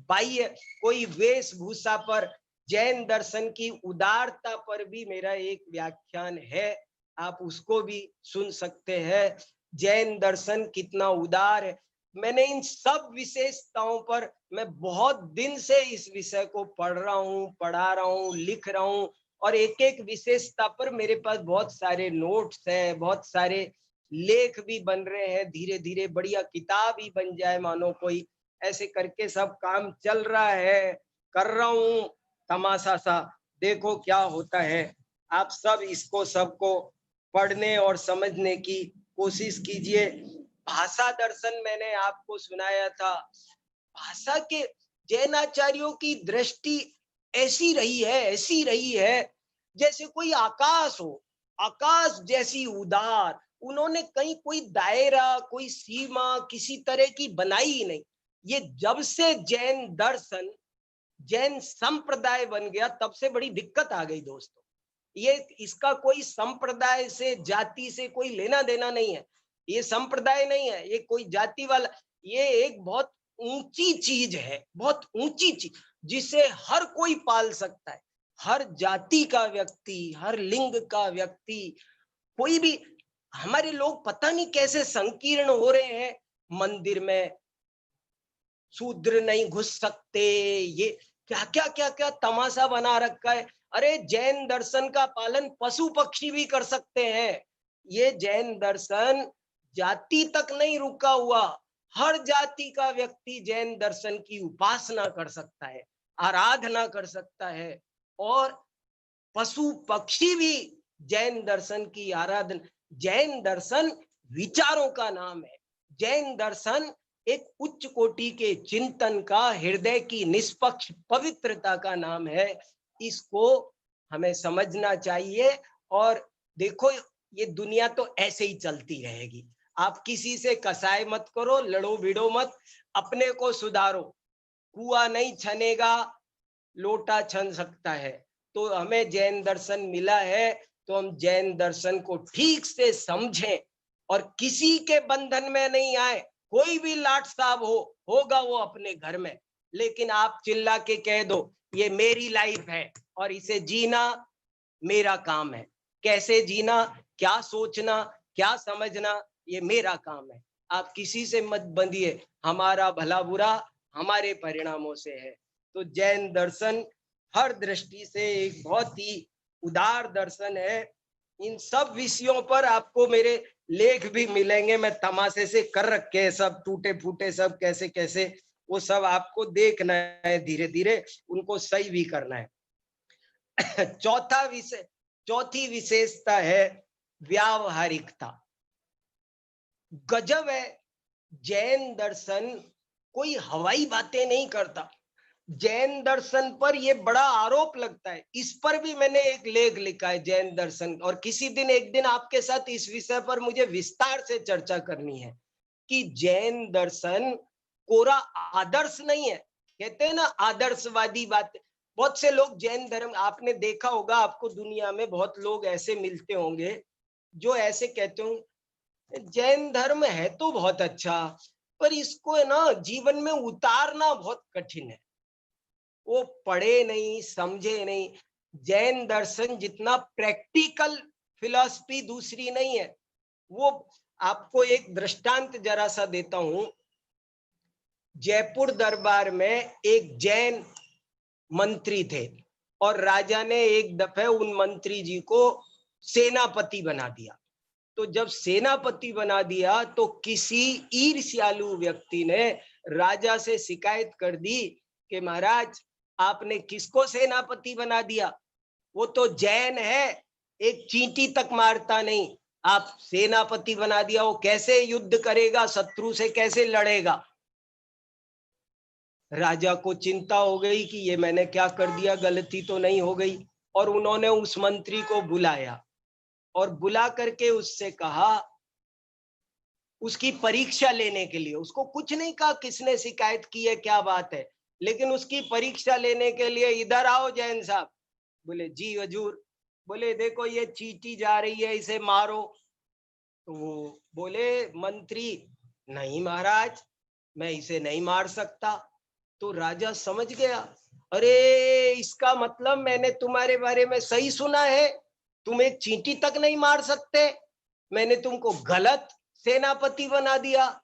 बाह्य, कोई वेशभूषा पर। जैन दर्शन की उदारता पर भी मेरा एक व्याख्यान है, आप उसको भी सुन सकते हैं। जैन दर्शन कितना उदार है। मैंने इन सब विशेषताओं पर, मैं बहुत दिन से इस विषय को पढ़ रहा हूँ, पढ़ा रहा हूँ, लिख रहा हूँ, और एक एक विशेषता पर मेरे पास बहुत सारे नोट्स हैं, बहुत सारे लेख भी बन रहे हैं। धीरे धीरे बढ़िया किताब ही बन जाए मानो कोई, ऐसे करके सब काम चल रहा है, कर रहा हूँ तमाशा सा। देखो क्या होता है। आप सब इसको सबको पढ़ने और समझने की कोशिश कीजिए। भाषा दर्शन मैंने आपको सुनाया था। भाषा के जैनाचार्यों की दृष्टि ऐसी रही है, ऐसी रही है जैसे कोई आकाश हो, आकाश जैसी उदार। उन्होंने कहीं कोई दायरा, कोई सीमा किसी तरह की बनाई ही नहीं। ये जब से जैन दर्शन, जैन संप्रदाय बन गया, तब से बड़ी दिक्कत आ गई दोस्तों। ये इसका कोई संप्रदाय से, जाति से कोई लेना देना नहीं है। ये संप्रदाय नहीं है, ये कोई जाति वाला, ये एक बहुत ऊंची चीज है, बहुत ऊंची चीज, जिसे हर कोई पाल सकता है। हर जाति का व्यक्ति, हर लिंग का व्यक्ति, कोई भी। हमारे लोग पता नहीं कैसे संकीर्ण हो रहे हैं। मंदिर में शूद्र नहीं घुस सकते, ये क्या क्या क्या क्या तमाशा बना रखा है। अरे जैन दर्शन का पालन पशु पक्षी भी कर सकते हैं। ये जैन दर्शन जाति तक नहीं रुका हुआ, हर जाति का व्यक्ति जैन दर्शन की उपासना कर सकता है, आराधना कर सकता है, और पशु पक्षी भी जैन दर्शन की आराधना। जैन दर्शन विचारों का नाम है। जैन दर्शन एक उच्च कोटि के चिंतन का, हृदय की निष्पक्ष पवित्रता का नाम है। इसको हमें समझना चाहिए। और देखो, ये दुनिया तो ऐसे ही चलती रहेगी। आप किसी से कसाई मत करो, लड़ो भिड़ो मत, अपने को सुधारो। कुआं नहीं छनेगा, लोटा छन सकता है। तो हमें जैन दर्शन मिला है, तो हम जैन दर्शन को ठीक से समझें और किसी के बंधन में नहीं आए। कोई भी लाट साहब होगा वो अपने घर में, लेकिन आप चिल्ला के कह दो ये मेरी लाइफ है और इसे जीना मेरा काम है। कैसे जीना, क्या सोचना, क्या समझना ये मेरा काम है, आप किसी से मत बंधिए, हमारा भला बुरा हमारे परिणामों से है। तो जैन दर्शन हर दृष्टि से एक बहुत ही उदार दर्शन है। इन सब विषयों पर आपको मेरे लेख भी मिलेंगे, मैं तमाशे से कर रखे हैं सब, टूटे फूटे सब, कैसे कैसे, वो सब आपको देखना है, धीरे धीरे उनको सही भी करना है। चौथी विशेषता है व्यावहारिकता। गजब है, जैन दर्शन कोई हवाई बातें नहीं करता। जैन दर्शन पर ये बड़ा आरोप लगता है, इस पर भी मैंने एक लेख लिखा है, जैन दर्शन, और किसी दिन एक दिन आपके साथ इस विषय पर मुझे विस्तार से चर्चा करनी है कि जैन दर्शन कोरा आदर्श नहीं है। कहते हैं ना आदर्शवादी बात, बहुत से लोग जैन धर्म, आपने देखा होगा, आपको दुनिया में बहुत लोग ऐसे मिलते होंगे जो ऐसे कहते होंगे जैन धर्म है तो बहुत अच्छा, पर इसको है ना जीवन में उतारना बहुत कठिन है। वो पढ़े नहीं, समझे नहीं। जैन दर्शन जितना प्रैक्टिकल फिलॉसफी दूसरी नहीं है। वो आपको एक दृष्टांत जरा सा देता हूं। जयपुर दरबार में एक जैन मंत्री थे और राजा ने एक दफे उन मंत्री जी को सेनापति बना दिया। तो जब सेनापति बना दिया तो किसी ईर्ष्यालु व्यक्ति ने राजा से शिकायत कर दी कि महाराज आपने किसको सेनापति बना दिया, वो तो जैन है, एक चींटी तक मारता नहीं, आप सेनापति बना दिया, वो कैसे युद्ध करेगा, शत्रु से कैसे लड़ेगा। राजा को चिंता हो गई कि ये मैंने क्या कर दिया, गलती तो नहीं हो गई। और उन्होंने उस मंत्री को बुलाया और बुला करके उससे कहा, उसकी परीक्षा लेने के लिए, उसको कुछ नहीं कहा किसने शिकायत की है, क्या बात है, लेकिन उसकी परीक्षा लेने के लिए, इधर आओ जैन साहब। बोले जी हजूर। बोले देखो ये चींटी जा रही है, इसे मारो। तो वो बोले मंत्री, नहीं महाराज, मैं इसे नहीं मार सकता। तो राजा समझ गया, अरे इसका मतलब मैंने तुम्हारे बारे में सही सुना है, तुम एक चींटी तक नहीं मार सकते, मैंने तुमको गलत सेनापति बना दिया।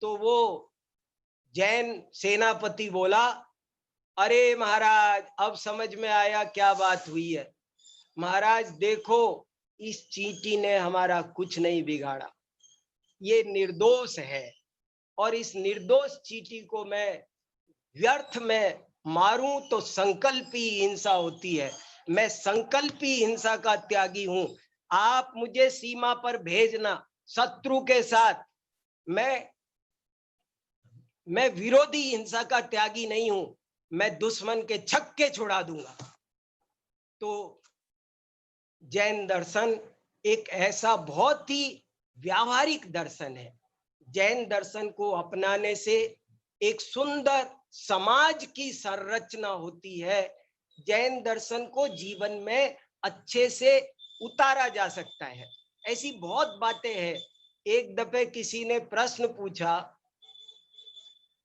तो वो जैन सेनापति बोला, अरे महाराज अब समझ में आया क्या बात हुई है। महाराज देखो, इस चींटी ने हमारा कुछ नहीं बिगाड़ा, ये निर्दोष है, और इस निर्दोष चींटी को मैं व्यर्थ में मारूं तो संकल्पी हिंसा होती है, मैं संकल्पी हिंसा का त्यागी हूं। आप मुझे सीमा पर भेजना शत्रु के साथ, मैं विरोधी हिंसा का त्यागी नहीं हूं, मैं दुश्मन के छक्के छुड़ा दूंगा। तो जैन दर्शन एक ऐसा बहुत ही व्यावहारिक दर्शन है। जैन दर्शन को अपनाने से एक सुंदर समाज की संरचना होती है। जैन दर्शन को जीवन में अच्छे से उतारा जा सकता है। ऐसी बहुत बातें हैं। एक दफे किसी ने प्रश्न पूछा,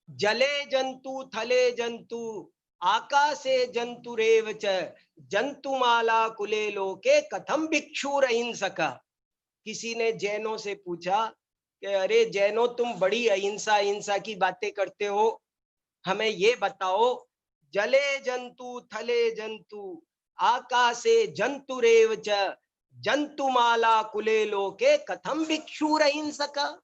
जले जंतु थले जंतु आकाशे जंतुरेव च जंतुमाला कुले लोके कथम भिक्षुर अहिंसक। किसी ने जैनों से पूछा कि अरे जैनों, तुम बड़ी अहिंसा अहिंसा की बातें करते हो, हमें ये बताओ, जले जंतु थले जंतु आकाशे जंतुरेव च जंतुमाला कुले लोके कथम भिक्षुर अहिंसक।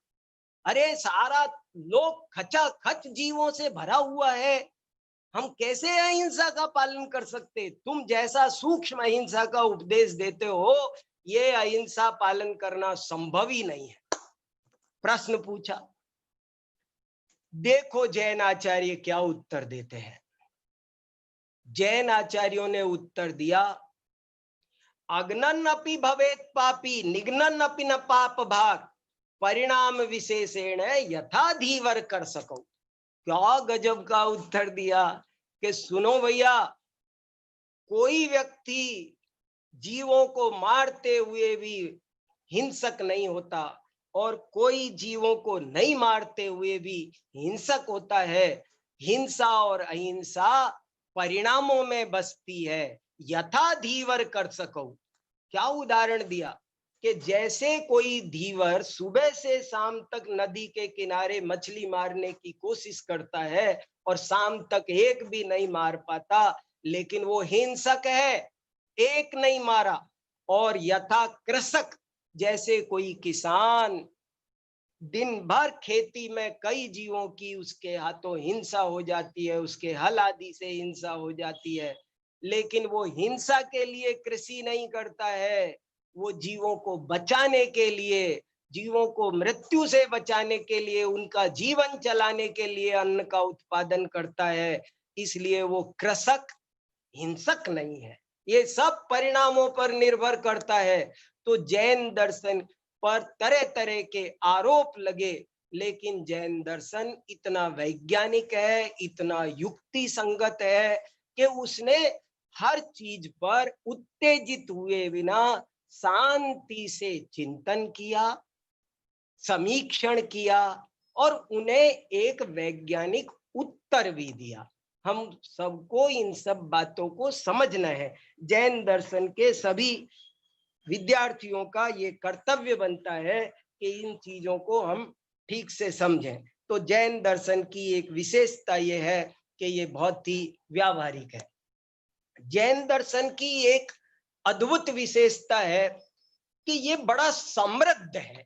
अरे सारा लोक खचा खच जीवों से भरा हुआ है, हम कैसे अहिंसा का पालन कर सकते। तुम जैसा सूक्ष्म अहिंसा का उपदेश देते हो, ये अहिंसा पालन करना संभव ही नहीं है। प्रश्न पूछा, देखो जैन आचार्य क्या उत्तर देते हैं। जैन आचार्यों ने उत्तर दिया, अग्नन अपि भवेत पापी निग्नन अपि न पाप भाग परिणाम विशेषेण यथा धीवर कर सको। क्या गजब का उत्तर दिया कि सुनो भैया, कोई व्यक्ति जीवों को मारते हुए भी हिंसक नहीं होता और कोई जीवों को नहीं मारते हुए भी हिंसक होता है। हिंसा और अहिंसा परिणामों में बसती है, यथा धीवर कर सको। क्या उदाहरण दिया कि जैसे कोई धीवर सुबह से शाम तक नदी के किनारे मछली मारने की कोशिश करता है और शाम तक एक भी नहीं मार पाता, लेकिन वो हिंसक है, एक नहीं मारा। और यथा कृषक, जैसे कोई किसान दिन भर खेती में कई जीवों की उसके हाथों हिंसा हो जाती है, उसके हल आदि से हिंसा हो जाती है, लेकिन वो हिंसा के लिए कृषि नहीं करता है, वो जीवों को बचाने के लिए, जीवों को मृत्यु से बचाने के लिए, उनका जीवन चलाने के लिए अन्न का उत्पादन करता है। इसलिए वो कृषक हिंसक नहीं है। ये सब परिणामों पर निर्भर करता है। तो जैन दर्शन पर तरह तरह के आरोप लगे, लेकिन जैन दर्शन इतना वैज्ञानिक है, इतना युक्ति संगत है कि उसने हर चीज पर उत्तेजित हुए बिना शांति से चिंतन किया, समीक्षण किया और उन्हें एक वैज्ञानिक उत्तर भी दिया। हम सबको इन सब बातों को समझना है। जैन दर्शन के सभी विद्यार्थियों का ये कर्तव्य बनता है कि इन चीजों को हम ठीक से समझें। तो जैन दर्शन की एक विशेषता ये है कि ये बहुत ही व्यावहारिक है। जैन दर्शन की एक अद्भुत विशेषता है कि ये बड़ा समृद्ध है।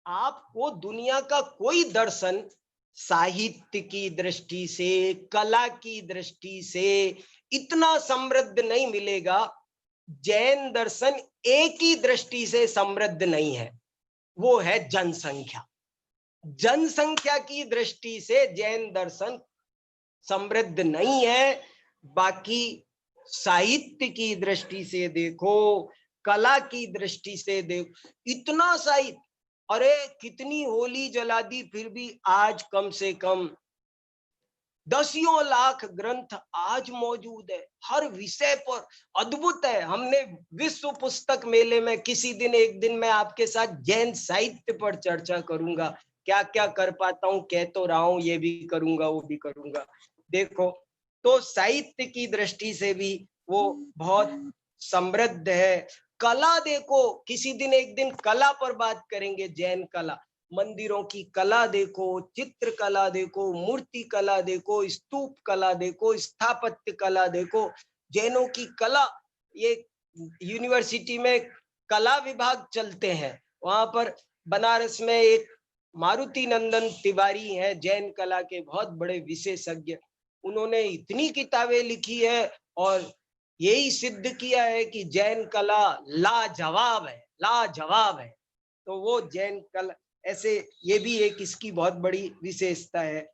आपको दुनिया का कोई दर्शन साहित्य की दृष्टि से, कला की दृष्टि से इतना समृद्ध नहीं मिलेगा। जैन दर्शन एक ही दृष्टि से समृद्ध नहीं है, वो है जनसंख्या। जनसंख्या की दृष्टि से जैन दर्शन समृद्ध नहीं है। बाकी साहित्य की दृष्टि से देखो, कला की दृष्टि से देखो, इतना साहित्य, अरे कितनी होली जला दी, फिर भी आज कम से कम दसियों लाख ग्रंथ आज मौजूद है, हर विषय पर अद्भुत है। हमने विश्व पुस्तक मेले में किसी दिन, एक दिन मैं आपके साथ जैन साहित्य पर चर्चा करूंगा। क्या क्या कर पाता हूं, कह तो रहा हूं, ये भी करूंगा, वो भी करूंगा। देखो, तो साहित्य की दृष्टि से भी वो बहुत समृद्ध है। कला देखो, किसी दिन एक दिन कला पर बात करेंगे, जैन कला, मंदिरों की कला देखो, चित्र कला देखो, मूर्ति कला देखो, स्तूप कला देखो, स्थापत्य कला देखो, जैनों की कला। ये यूनिवर्सिटी में कला विभाग चलते हैं, वहां पर बनारस में एक मारुति नंदन तिवारी हैं, जैन कला के बहुत बड़े विशेषज्ञ। उन्होंने इतनी किताबें लिखी है और यही सिद्ध किया है कि जैन कला लाजवाब है, लाजवाब है। तो वो जैन कला ऐसे, ये भी एक इसकी बहुत बड़ी विशेषता है।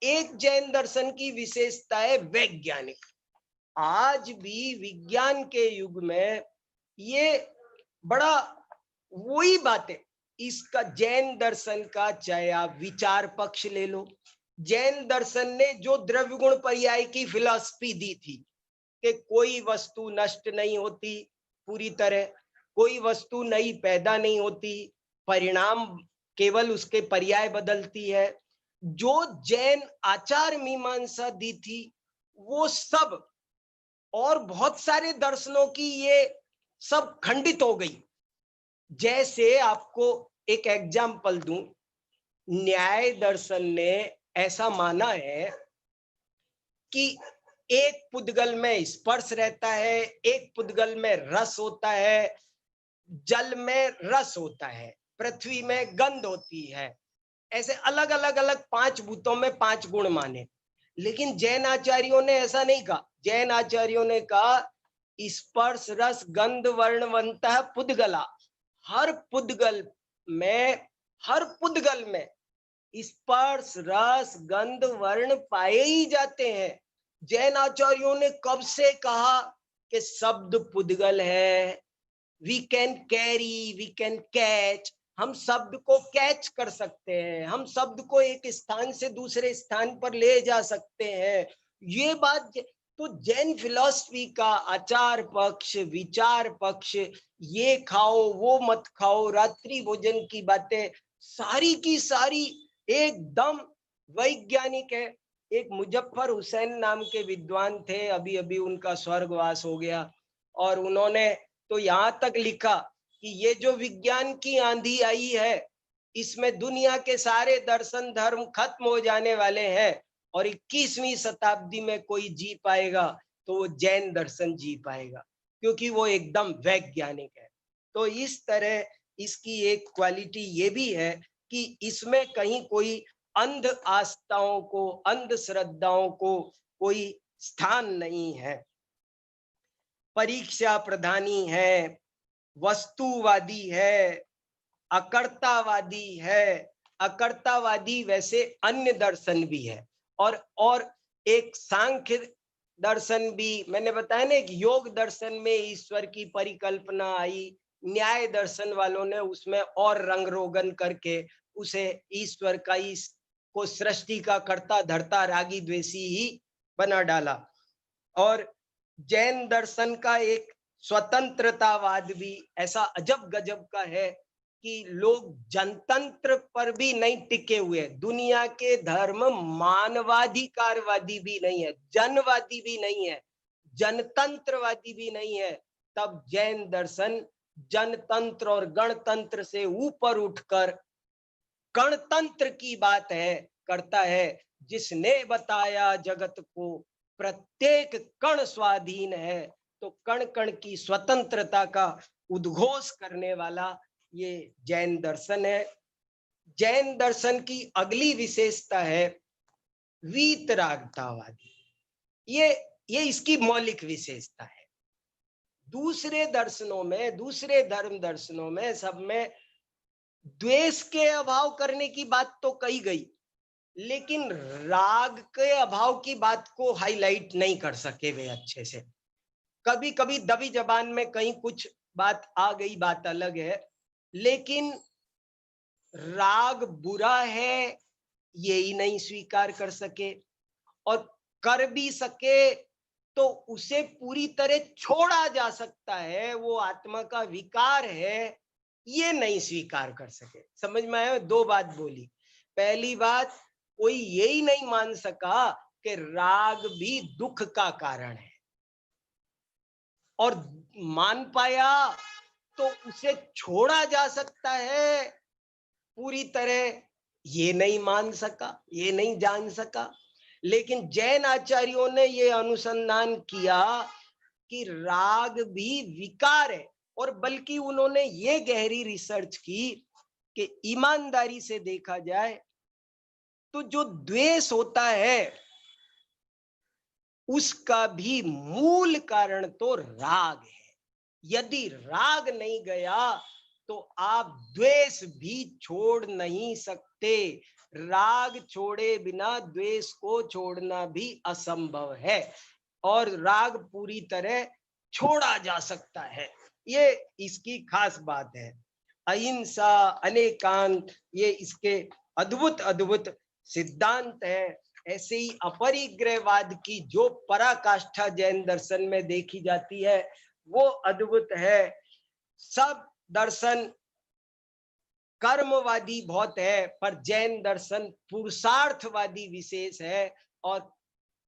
एक जैन दर्शन की विशेषता है वैज्ञानिक। आज भी विज्ञान के युग में ये बड़ा वही बात है। इसका जैन दर्शन का चाहे आप विचार पक्ष ले लो, जैन दर्शन ने जो द्रव्य गुण पर्याय की फिलॉसफी दी थी कि कोई वस्तु नष्ट नहीं होती पूरी तरह, कोई वस्तु नई पैदा नहीं होती, परिणाम केवल उसके पर्याय बदलती है, जो जैन आचार मीमांसा दी थी, वो सब और बहुत सारे दर्शनों की ये सब खंडित हो गई। जैसे आपको एक एग्जाम्पल दूं, न्याय दर्शन ने ऐसा माना है कि एक पुद्गल में स्पर्श रहता है, एक पुद्गल में रस होता है, जल में रस होता है, पृथ्वी में गंध होती है। ऐसे अलग अलग अलग 5 भूतों में 5 गुण माने। लेकिन जैन आचार्यों ने ऐसा नहीं कहा। जैन आचार्यों ने कहा स्पर्श रस गंध वर्णवंतः पुद्गला। हर पुद्गल में, हर पुद्गल में स्पर्श रस गंध वर्ण पाए ही जाते हैं। जैन आचार्यों ने कब से कहा कि शब्द पुद्गल है, we can carry, we can catch, हम शब्द को कैच कर सकते हैं, हम शब्द को एक स्थान से दूसरे स्थान पर ले जा सकते हैं। ये बात तो जैन फिलॉसफी का आचार पक्ष, विचार पक्ष, ये खाओ वो मत खाओ, रात्रि भोजन की बातें सारी की सारी एकदम वैज्ञानिक है। एक मुजफ्फर हुसैन नाम के विद्वान थे, अभी अभी उनका स्वर्गवास हो गया, और उन्होंने तो यहाँ तक लिखा कि ये जो विज्ञान की आंधी आई है, इसमें दुनिया के सारे दर्शन धर्म खत्म हो जाने वाले हैं और 21वीं शताब्दी में कोई जी पाएगा तो वो जैन दर्शन जी पाएगा, क्योंकि वो एकदम वैज्ञानिक है। तो इस तरह इसकी एक क्वालिटी ये भी है कि इसमें कहीं कोई अंध आस्थाओं को, अंधश्रद्धाओं को कोई स्थान नहीं है। परीक्षा प्रधानी है, वस्तुवादी है, अकर्तावादी है। अकर्तावादी वैसे अन्य दर्शन भी है, और एक सांख्य दर्शन भी, मैंने बताया ना, एक योग दर्शन में ईश्वर की परिकल्पना आई, न्याय दर्शन वालों ने उसमें और रंग रोगन करके उसे ईश्वर का, इस को सृष्टि का कर्ता धर्ता रागी द्वेषी ही बना डाला। और जैन दर्शन का एक स्वतंत्रतावाद भी ऐसा अजब गजब का है कि लोग जनतंत्र पर भी नहीं टिके हुए। दुनिया के धर्म मानवाधिकारवादी भी नहीं है, जनवादी भी नहीं है, जनतंत्रवादी भी नहीं है, तब जैन दर्शन जनतंत्र और गणतंत्र से ऊपर उठकर गणतंत्र की बात है, करता है। जिसने बताया जगत को प्रत्येक कण स्वाधीन है, तो कण कण की स्वतंत्रता का उद्घोष करने वाला ये जैन दर्शन है। जैन दर्शन की अगली विशेषता है वीतरागतावादी। ये इसकी मौलिक विशेषता है। दूसरे दर्शनों में, दूसरे धर्म दर्शनों में सब में द्वेष के अभाव करने की बात तो कही गई, लेकिन राग के अभाव की बात को हाईलाइट नहीं कर सके वे अच्छे से। कभी कभी दबी जबान में कहीं कुछ बात आ गई, बात अलग है, लेकिन राग बुरा है यही नहीं स्वीकार कर सके, और कर भी सके तो उसे पूरी तरह छोड़ा जा सकता है, वो आत्मा का विकार है, ये नहीं स्वीकार कर सके। समझ में आया? दो बात बोली। पहली बात, कोई यही नहीं मान सका कि राग भी दुख का कारण है, और मान पाया तो उसे छोड़ा जा सकता है पूरी तरह, ये नहीं मान सका, ये नहीं जान सका। लेकिन जैन आचार्यों ने ये अनुसंधान किया कि राग भी विकार है, और बल्कि उन्होंने ये गहरी रिसर्च की कि ईमानदारी से देखा जाए तो जो द्वेष होता है उसका भी मूल कारण तो राग है। यदि राग नहीं गया तो आप द्वेष भी छोड़ नहीं सकते। राग छोड़े बिना द्वेष को छोड़ना भी असंभव है, और राग पूरी तरह छोड़ा जा सकता है। ये इसकी खास बात है। अहिंसा, अनेकांत, ये इसके अद्भुत अद्भुत सिद्धांत है। ऐसे ही अपरिग्रहवाद की जो पराकाष्ठा जैन दर्शन में देखी जाती है वो अद्भुत है। सब दर्शन कर्मवादी बहुत है, पर जैन दर्शन पुरुषार्थवादी विशेष है, और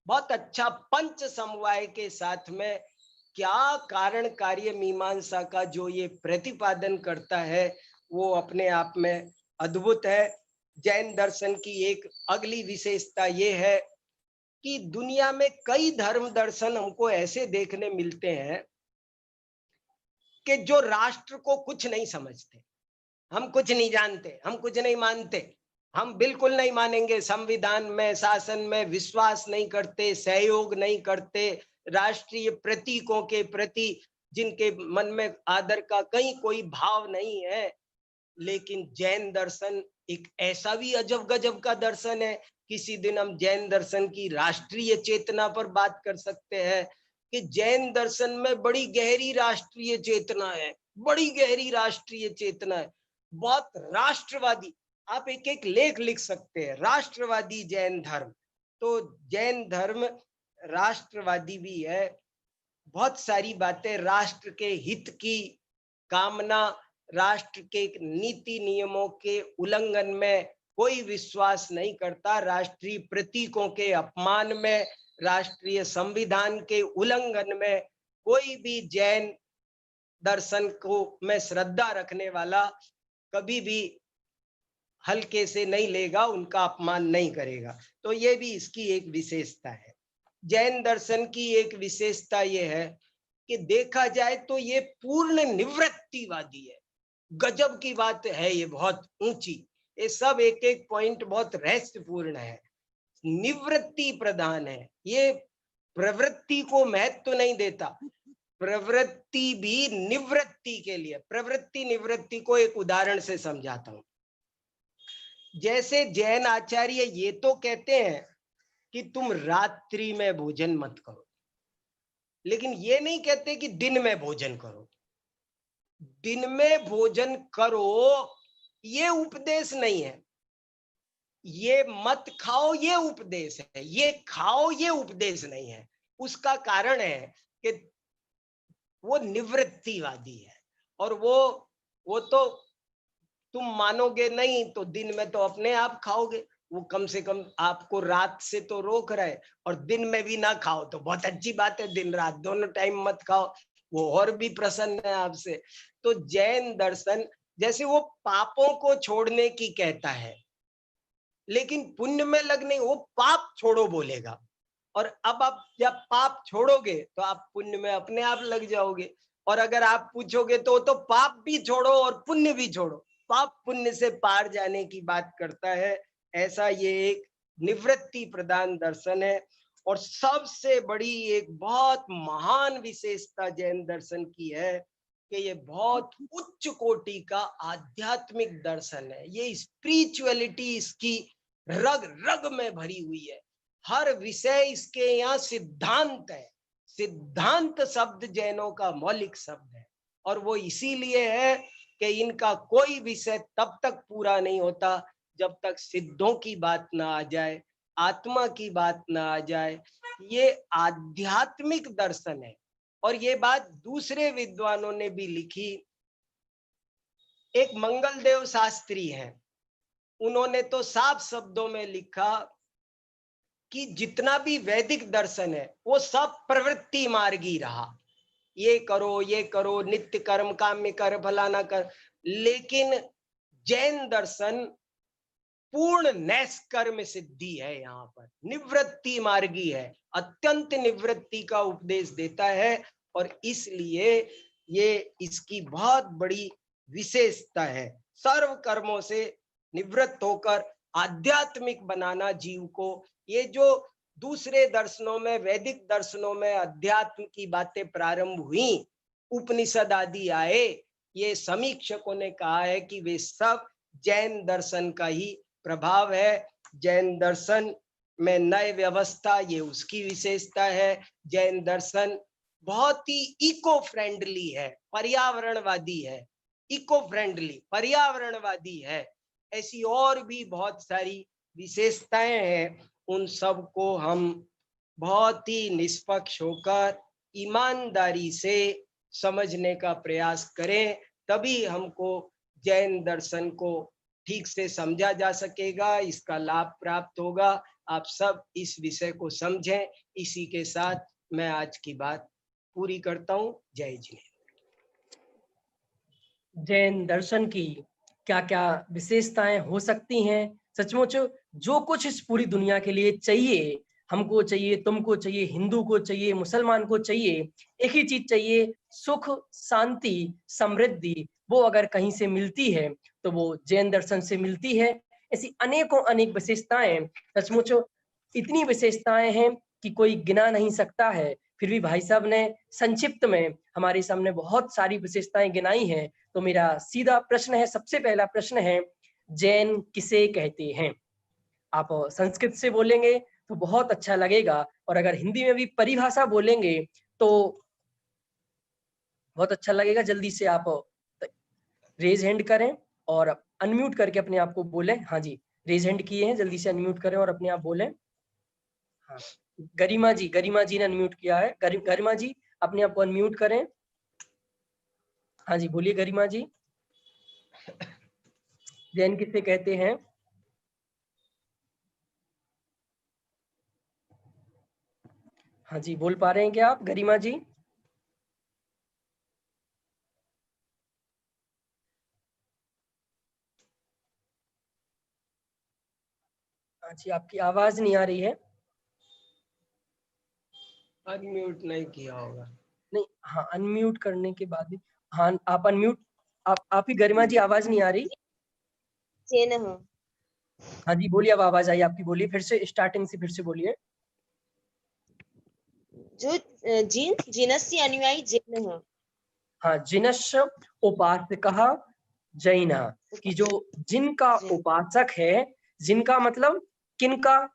बहुत अच्छा पंच समवाय के साथ में क्या कारण कार्य मीमांसा का जो ये प्रतिपादन करता है वो अपने आप में अद्भुत है। जैन दर्शन की एक अगली विशेषता ये है कि दुनिया में कई धर्म दर्शन हमको ऐसे देखने मिलते हैं कि जो राष्ट्र को कुछ नहीं समझते। हम कुछ नहीं जानते, हम कुछ नहीं मानते, हम बिल्कुल नहीं मानेंगे, संविधान में, शासन में विश्वास नहीं करते, सहयोग नहीं करते, राष्ट्रीय प्रतीकों के प्रति जिनके मन में आदर का कहीं कोई भाव नहीं है। लेकिन जैन दर्शन एक ऐसा भी अजब गजब का दर्शन है। किसी दिन हम जैन दर्शन की राष्ट्रीय चेतना पर बात कर सकते हैं कि जैन दर्शन में बड़ी गहरी राष्ट्रीय चेतना है, बड़ी गहरी राष्ट्रीय चेतना है, बहुत राष्ट्रवादी। आप एक एक लेख लिख सकते हैं, राष्ट्रवादी जैन धर्म। तो जैन धर्म राष्ट्रवादी भी है। बहुत सारी बातें राष्ट्र के हित की कामना, राष्ट्र के नीति नियमों के उल्लंघन में कोई विश्वास नहीं करता, राष्ट्रीय प्रतीकों के अपमान में, राष्ट्रीय संविधान के उल्लंघन में कोई भी जैन दर्शन को में श्रद्धा रखने वाला कभी भी हल्के से नहीं लेगा, उनका अपमान नहीं करेगा। तो ये भी इसकी एक विशेषता है। जैन दर्शन की एक विशेषता ये है कि देखा जाए तो ये पूर्ण निवृत्तिवादी है। गजब की बात है, ये बहुत ऊंची। ये सब एक एक पॉइंट बहुत रहस्यपूर्ण है। निवृत्ति प्रधान है ये, प्रवृत्ति को महत्व नहीं देता। प्रवृत्ति भी निवृत्ति के लिए, प्रवृत्ति निवृत्ति को एक उदाहरण से समझाता हूं। जैसे जैन आचार्य ये तो कहते हैं कि तुम रात्रि में भोजन मत करो, लेकिन ये नहीं कहते कि दिन में भोजन करो। दिन में भोजन करो ये उपदेश नहीं है, ये मत खाओ ये उपदेश है, ये खाओ ये उपदेश नहीं है। उसका कारण है कि वो निवृत्तिवादी है, और वो तो तुम मानोगे नहीं तो दिन में तो अपने आप खाओगे। वो कम से कम आपको रात से तो रोक रहा है, और दिन में भी ना खाओ तो बहुत अच्छी बात है, दिन रात दोनों टाइम मत खाओ, वो और भी प्रसन्न है आपसे। तो जैन दर्शन जैसे वो पापों को छोड़ने की कहता है, लेकिन पुण्य में लगने, वो पाप छोड़ो बोलेगा। और अब आप जब पाप छोड़ोगे तो आप पुण्य में अपने आप लग जाओगे। और अगर आप पूछोगे तो पाप भी छोड़ो और पुण्य भी छोड़ो, पाप पुण्य से पार जाने की बात करता है। ऐसा ये एक निवृत्ति प्रदान दर्शन है। और सबसे बड़ी एक बहुत महान विशेषता जैन दर्शन की है कि ये बहुत उच्च कोटि का आध्यात्मिक दर्शन है। ये स्पिरिचुअलिटी इसकी रग रग में भरी हुई है। हर विषय इसके यहाँ सिद्धांत है। सिद्धांत शब्द जैनों का मौलिक शब्द है, और वो इसीलिए है कि इनका कोई विषय तब तक पूरा नहीं होता जब तक सिद्धों की बात ना आ जाए, आत्मा की बात ना आ जाए। ये आध्यात्मिक दर्शन है। और ये बात दूसरे विद्वानों ने भी लिखी। एक मंगलदेव शास्त्री हैं, उन्होंने तो साफ शब्दों में लिखा कि जितना भी वैदिक दर्शन है वो सब प्रवृत्ति मार्गी रहा। ये करो, नित्य कर्म, काम्य कर, फलाना कर। लेकिन जैन दर्शन पूर्ण नैष्कर्म सिद्धि है, यहाँ पर निवृत्ति मार्गी है, अत्यंत निवृत्ति का उपदेश देता है। और इसलिए ये इसकी बहुत बड़ी विशेषता है। सर्व कर्मों से निवृत्त होकर आध्यात्मिक बनाना जीव को। ये जो दूसरे दर्शनों में, वैदिक दर्शनों में अध्यात्म की बातें प्रारंभ हुई, उपनिषद आदि आए, ये समीक्षकों ने कहा है कि वे सब जैन दर्शन का ही प्रभाव है। जैन दर्शन में नए व्यवस्था, ये उसकी विशेषता है। जैन दर्शन बहुत ही इको फ्रेंडली है, पर्यावरणवादी है। इको फ्रेंडली, पर्यावरणवादी है। ऐसी और भी बहुत सारी विशेषताएं हैं। उन सब को हम बहुत ही निष्पक्ष होकर ईमानदारी से समझने का प्रयास करें, तभी हमको जैन दर्शन को ठीक से समझा जा सकेगा, इसका लाभ प्राप्त होगा। आप सब इस विषय को समझें। इसी के साथ मैं आज की बात पूरी करता हूँ। जय जिनेन्द्र। जैन दर्शन की क्या क्या विशेषताएं हो सकती हैं? सचमुच जो कुछ इस पूरी दुनिया के लिए चाहिए, हमको चाहिए, तुमको चाहिए, हिंदू को चाहिए, मुसलमान को चाहिए, एक ही चीज चाहिए, सुख, शांति, समृद्धि। वो अगर कहीं से मिलती है तो वो जैन दर्शन से मिलती है। ऐसी अनेकों अनेक विशेषताएं, सचमुच इतनी विशेषताएं हैं कि कोई गिना नहीं सकता है। फिर भी भाई साहब ने संक्षिप्त में हमारे सामने बहुत सारी विशेषताएं गिनाई हैं। तो मेरा सीधा प्रश्न है, सबसे पहला प्रश्न है, जैन किसे कहते हैं? आप संस्कृत से बोलेंगे तो बहुत अच्छा लगेगा, और अगर हिंदी में भी परिभाषा बोलेंगे तो बहुत अच्छा लगेगा। जल्दी से आप रेज हैंड करें और अनम्यूट करके अपने आप को बोलें। हाँ जी, रेज हैंड किए हैं, जल्दी से अनम्यूट करें और अपने आप बोलें। हाँ, गरिमा जी ने अनम्यूट किया है। गरिमा जी अपने आप को अनम्यूट करें। हाँ जी, बोलिए गरिमा जी, जैन किसे कहते हैं? हाँ जी, बोल पा रहे हैं क्या आप गरिमा जी? जी, आपकी आवाज नहीं आ रही है। अनम्यूट नहीं किया होगा। नहीं, हाँ, अनम्यूट करने के बाद भी, हाँ, आप अनम्यूट, आप ही गरिमा जी, आवाज नहीं आ रही। जेनः हाँ जी, बोलिए, अब आवाज आई आपकी, बोलिए फिर से, स्टार्टिंग से फिर से बोलिए। जो जिनस्य अनुयायी जेनः। हाँ, जिनस्य उपासकः जैनः, कि जो जिनका उपासक है, जिनका मतलब किनका,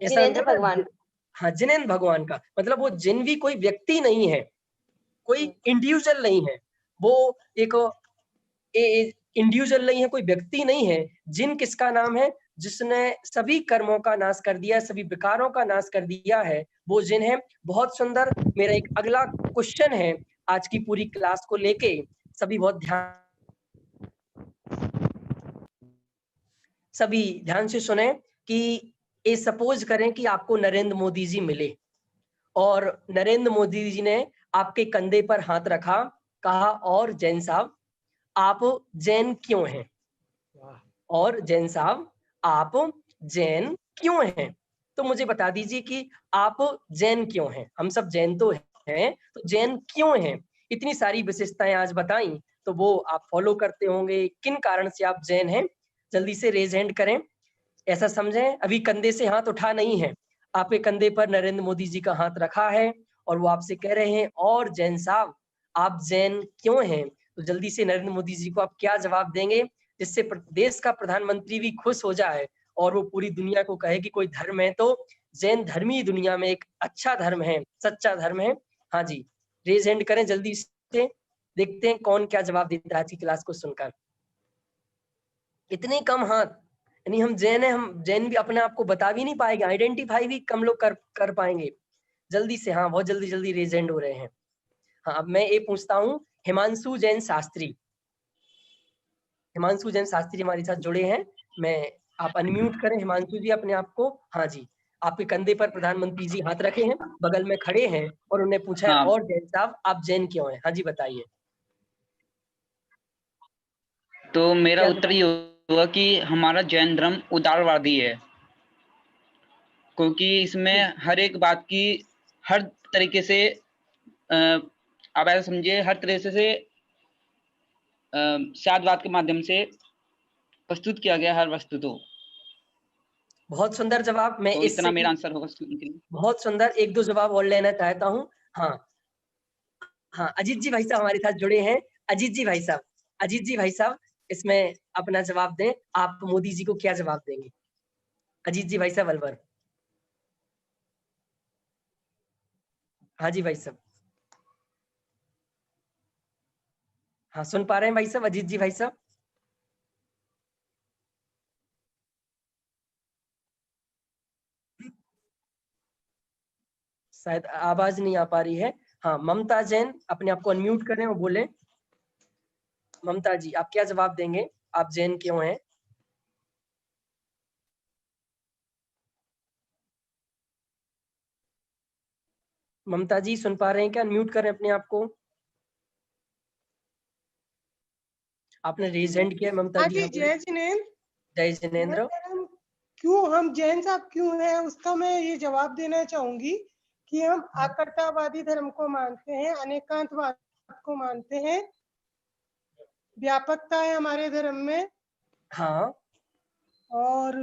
ऐसा जिनेंद्र मतलब भगवान। हाँ, जिनेंद्र भगवान का मतलब वो जिन भी कोई व्यक्ति नहीं है, कोई इंडिविजुअल नहीं है, वो एक इंडिविजुअल नहीं है, कोई व्यक्ति नहीं है। जिन किसका नाम है, जिसने सभी कर्मों का नाश कर दिया, सभी विकारों का नाश कर दिया है, वो जिन है। बहुत सुंदर। मेरा एक अगला क्वेश्चन है आज की पूरी क्लास को लेके, सभी बहुत ध्यान से सुने कि ये सपोज करें कि आपको नरेंद्र मोदी जी मिले और नरेंद्र मोदी जी ने आपके कंधे पर हाथ रखा, कहा, और जैन साहब आप जैन क्यों हैं, और जैन साहब आप जैन क्यों हैं, तो मुझे बता दीजिए कि आप जैन क्यों हैं। हम सब जैन तो हैं, तो जैन क्यों हैं। इतनी सारी विशेषताएं आज बताई, तो वो आप फॉलो करते होंगे। किन कारण से आप जैन हैं, जल्दी से रेज हैंड करें। ऐसा समझें, अभी कंधे से हाथ उठा नहीं है, आपके कंधे पर नरेंद्र मोदी जी का हाथ रखा है और वो आपसे कह रहे हैं, और जैन साहब आप जैन क्यों हैं। तो जल्दी से नरेंद्र मोदी जी को आप क्या जवाब देंगे, जिससे देश का प्रधानमंत्री भी खुश हो जाए और वो पूरी दुनिया को कहे कि कोई धर्म है तो जैन धर्म ही दुनिया में एक अच्छा धर्म है, सच्चा धर्म है। हाँ जी, रेज हैंड करें जल्दी से, देखते हैं कौन क्या जवाब देता है आज की क्लास को सुनकर। इतने कम हाथ, यानी हम जैन है, हम जैन भी अपने आप को बता भी नहीं पाएंगे, आइडेंटिफाई भी कम लोग कर पाएंगे। जल्दी से, हाँ, बहुत जल्दी जल्दी रेज हैंड हो रहे हैं। हाँ, अब मैं ये पूछता हूँ, हिमांशु जैन शास्त्री, हिमांशु जैन शास्त्री हमारे साथ जुड़े हैं। आप अनम्यूट करें हिमांशु जी अपने आप को। हाँ जी, आपके कंधे पर प्रधानमंत्री जी हाथ रखे हैं, बगल में खड़े हैं और उन्हें पूछा है, हाँ। और जैन साहब आप जैन क्यों हैं। हाँ जी, बताइए। तो मेरा क्या उत्तर ये होगा कि हमारा जैन धर्म उदारवादी है, क्योंकि इसमें हर एक बात की हर तरीके से आप ऐसा समझिए, हर तरीके से शादवाद के माध्यम से प्रस्तुत किया गया हर वस्तु। तो बहुत सुंदर जवाब। मैं तो इससे इतना मेरा आंसर होगा उनके लिए। बहुत सुंदर, एक दो जवाब और लेना चाहता हूँ। हाँ हाँ, अजीत जी भाई साहब हमारे साथ जुड़े हैं। अजीत जी भाई साहब, अजीत जी भाई साहब, इसमें अपना जवाब दें। आप मोदी जी को क्या जवाब देंगे, अजीत जी भाई साहब अलवर। हाँ जी भाई साहब, हाँ, सुन पा रहे हैं भाई साहब, अजीत जी भाई साहब। शायद आवाज नहीं आ पा रही है। हाँ, ममता जैन, अपने आप को अनम्यूट करें और बोले। ममता जी, आप क्या जवाब देंगे, आप जैन क्यों हैं। ममता जी सुन पा रहे हैं क्या, अनम्यूट करें अपने आप को। आपने रेज हैंड किया ममता हाँ जी। जी, हाँ, जय जिनेंद्र। जय जिनेंद्र। क्यों हम जैन साहब क्यों हैं, उसका मैं ये जवाब देना चाहूंगी कि हम आकर्तावादी धर्म को मानते हैं, अनेकांतवाद को मानते हैं, व्यापकता है हमारे धर्म में, हाँ, और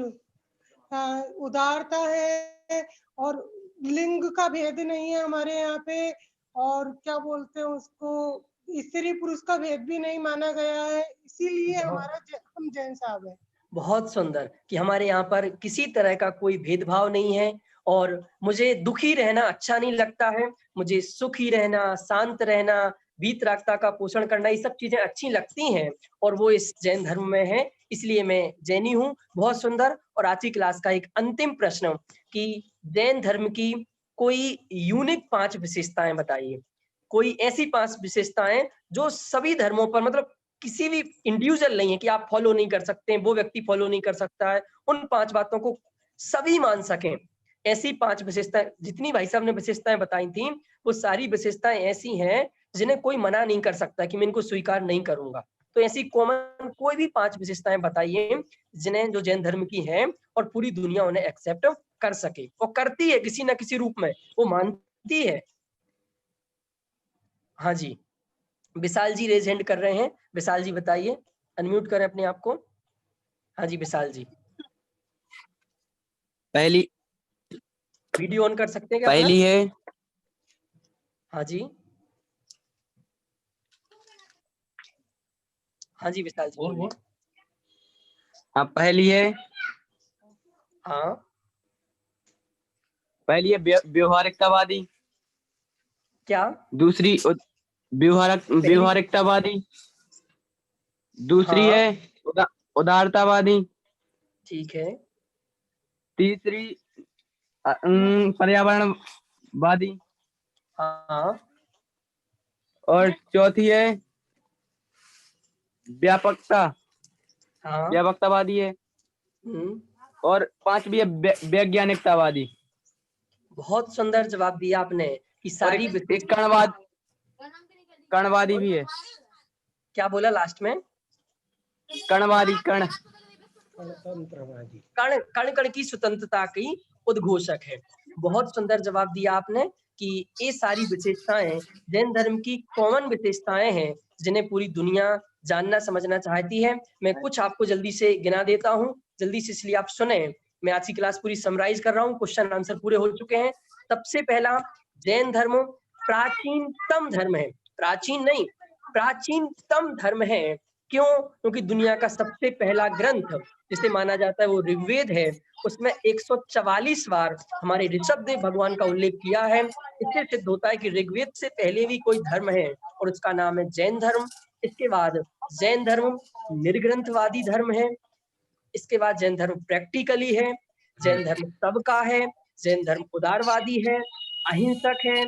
उदारता है, और लिंग का भेद नहीं है हमारे यहाँ पे, और क्या बोलते हैं उसको, स्त्री पुरुष का भेद भी नहीं माना गया है, इसीलिए हम जैन साहब हैं। बहुत सुंदर कि हमारे यहाँ पर किसी तरह का कोई भेदभाव नहीं है, और मुझे दुखी रहना अच्छा नहीं लगता है, मुझे सुखी रहना, शांत रहना, वीतरागता का पोषण करना, ये सब चीजें अच्छी लगती हैं, और वो इस जैन धर्म में है, इसलिए मैं जैनी हूँ। बहुत सुंदर। और आज की क्लास का एक अंतिम प्रश्न कि जैन धर्म की कोई यूनिक 5 विशेषताएं बताइए, कोई ऐसी 5 विशेषताएं जो सभी धर्मों पर, मतलब किसी भी इंडिविजुअल नहीं है कि आप फॉलो नहीं कर सकते, वो व्यक्ति फॉलो नहीं कर सकता है, उन 5 बातों को सभी मान सकें। ऐसी 5 विशेषताएं, जितनी भाई साहब ने विशेषताएं बताई थी, वो सारी विशेषताएं ऐसी हैं जिन्हें कोई मना नहीं कर सकता कि मैं इनको स्वीकार नहीं करूंगा। तो ऐसी कॉमन कोई भी 5 विशेषताएं बताइए जिन्हें जो जैन धर्म की हैं और पूरी दुनिया उन्हें एक्सेप्ट कर सके, और करती है किसी ना किसी रूप में, वो मानती है। हाँ जी, विशाल जी रेज हैंड कर रहे हैं। विशाल जी बताइए, अनम्यूट करें अपने आप को। हाँ जी विशाल जी, पहली वीडियो ऑन कर सकते हैं क्या अपना? पहली है हाँ जी, हाँ जी विशाल जी बोलिए। हाँ पहली है हाँ, पहली है व्यवहारिकतावादी। क्या? दूसरी व्यवहारिकतावादी। दूसरी हाँ, है उदारतावादी। ठीक है। तीसरी पर्यावरणवादी। हाँ, और चौथी है हाँ, व्यापकतावादी है। और पांचवी है वैज्ञानिकतावादी। बहुत सुंदर जवाब दिया आपने कि और सारी एक कणवादी भी है। क्या बोला लास्ट में? कणवादी कण स्वतंत्रवादी। कण कण कण की स्वतंत्रता की उद्घोषक है। बहुत सुंदर जवाब दिया आपने कि ये सारी विशेषताएं जैन धर्म की कॉमन विशेषताएं हैं जिन्हें पूरी दुनिया जानना समझना चाहती है। मैं कुछ आपको जल्दी से गिना देता हूँ, जल्दी से, इसलिए आप सुने। मैं आज की क्लास पूरी समराइज कर रहा हूँ, क्वेश्चन आंसर पूरे हो चुके हैं। सबसे पहला, जैन धर्म प्राचीनतम धर्म है। प्राचीन नहीं, प्राचीनतम धर्म है। क्यों? क्योंकि दुनिया का सबसे पहला ग्रंथ जिसे माना जाता है वो ऋग्वेद है। उसमें 144 बार हमारे ऋषभदेव भगवान का उल्लेख किया है। इससे सिद्ध होता है कि ऋग्वेद से पहले भी कोई धर्म है और उसका नाम है जैन धर्म। इसके बाद जैन धर्म निर्ग्रंथवादी धर्म है। इसके बाद जैन धर्म प्रैक्टिकली है। जैन धर्म सबका है। जैन धर्म उदारवादी है, अहिंसक है,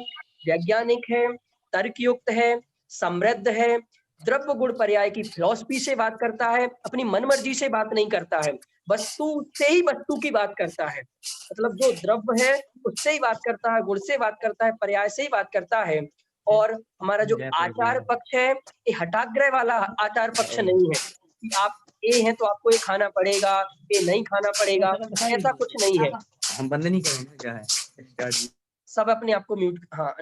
वैज्ञानिक है, तर्कयुक्त है, समृद्ध है, द्रव्य गुण पर्याय की फिलॉसफी से बात करता है, अपनी मनमर्जी से बात नहीं करता है, वस्तु से ही वस्तु की बात करता है। मतलब जो द्रव्य है उससे ही बात करता है, गुण से बात करता है, पर्याय से ही बात करता है। और हमारा जो आचार पक्ष है ये हठाग्रह वाला आचार पक्ष नहीं है कि आप ए हैं तो आपको ये खाना पड़ेगा, ये नहीं खाना पड़ेगा, ऐसा कुछ नहीं है। हम बंद नहीं करेंगे, क्या है सब अपने आप को म्यूट। हाँ,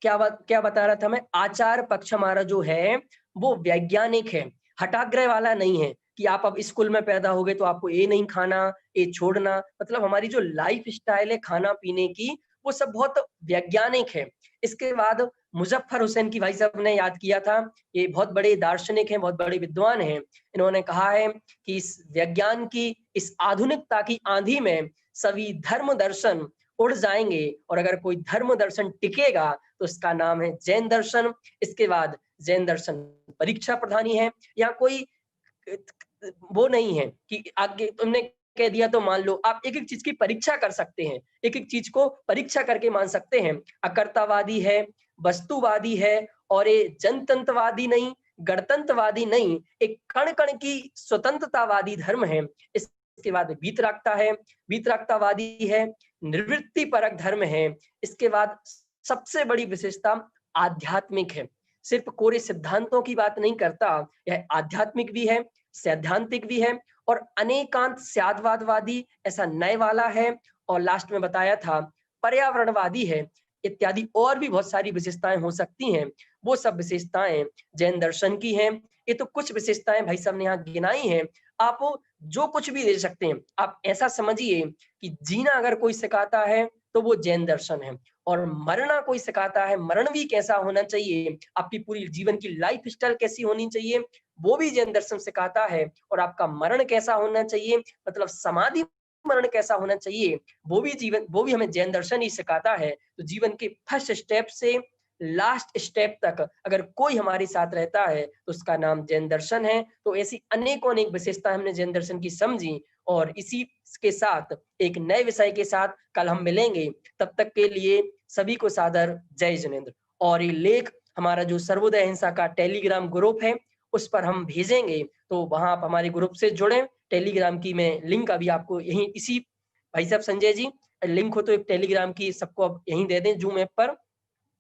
क्या बता रहा था मैं? आचार पक्ष हमारा जो है वो वैज्ञानिक है, हठाग्रह वाला नहीं है कि आप अब स्कूल में पैदा हो गए तो आपको ये नहीं खाना, ये छोड़ना। मतलब हमारी जो लाइफ स्टाइल है खाना पीने की, वो सब बहुत वैज्ञानिक है। इसके बाद मुजफ्फर हुसैन की भाई साहब ने याद किया था, ये बहुत बड़े दार्शनिक हैं, बहुत बड़े विद्वान हैं। इन्होंने कहा है कि इस विज्ञान की, इस आधुनिकता की आंधी में सभी धर्म दर्शन उड़ जाएंगे और अगर कोई धर्म दर्शन टिकेगा तो इसका नाम है जैन दर्शन। इसके बाद जैन दर्शन परीक्षा प्रधानी है, या कोई वो नहीं है कि आगे तुमने कह दिया तो मान लो। आप एक एक चीज की परीक्षा कर सकते हैं, एक एक चीज को परीक्षा करके मान सकते हैं। अकर्तावादी है, वस्तुवादी है, और ये जनतंत्रवादी नहीं, गणतंत्रवादी नहीं, एक कण कण की स्वतंत्रतावादी धर्म है। इसके बाद वीतरागता है, वीतरागतावादी है, निवृत्ति परक धर्म है। इसके बाद सबसे बड़ी विशेषता आध्यात्मिक है, सिर्फ कोरे सिद्धांतों की बात नहीं करता, यह आध्यात्मिक भी है, सैद्धांतिक भी है, और अनेकांत स्यादवादवादी, ऐसा नए वाला है। और लास्ट में बताया था पर्यावरणवादी है, इत्यादि और भी बहुत सारी विशेषताएं हो सकती हैं। वो सब विशेषताएं जैन दर्शन की हैं। ये तो कुछ विशेषताएं भाई साहब ने यहाँ गिनाई हैं। आप जो कुछ भी दे सकते हैं, आप ऐसा समझिए कि जीना अगर कोई सिखाता है तो वो जैन दर्शन है, और मरना कोई सिखाता है, मरण भी कैसा होना चाहिए, आपकी पूरी जीवन की लाइफ स्टाइल कैसी होनी चाहिए, वो भी जैन दर्शन सिखाता है। और आपका मरण कैसा होना चाहिए, मतलब समाधि मरण कैसा होना चाहिए, वो भी हमें जैन दर्शन ही सिखाता है। तो जीवन के फर्स्ट स्टेप से लास्ट स्टेप तक अगर कोई हमारे साथ रहता है तो उसका नाम जैन दर्शन है। तो ऐसी अनेकों अनेक विशेषता हमने जैन दर्शन की समझी, और इसी के साथ एक नए विषय के साथ कल हम मिलेंगे। तब तक के लिए सभी को सादर जय जिनेंद्र। और ये लेख हमारा जो सर्वोदय अहिंसा का टेलीग्राम ग्रुप है उस पर हम भेजेंगे, तो वहां आप हमारे ग्रुप से जुड़ें। टेलीग्राम की मैं लिंक अभी आपको यहीं, इसी भाई साहब संजय जी, लिंक हो तो एक टेलीग्राम की सबको अब यहीं दे दें जूम ऐप पर,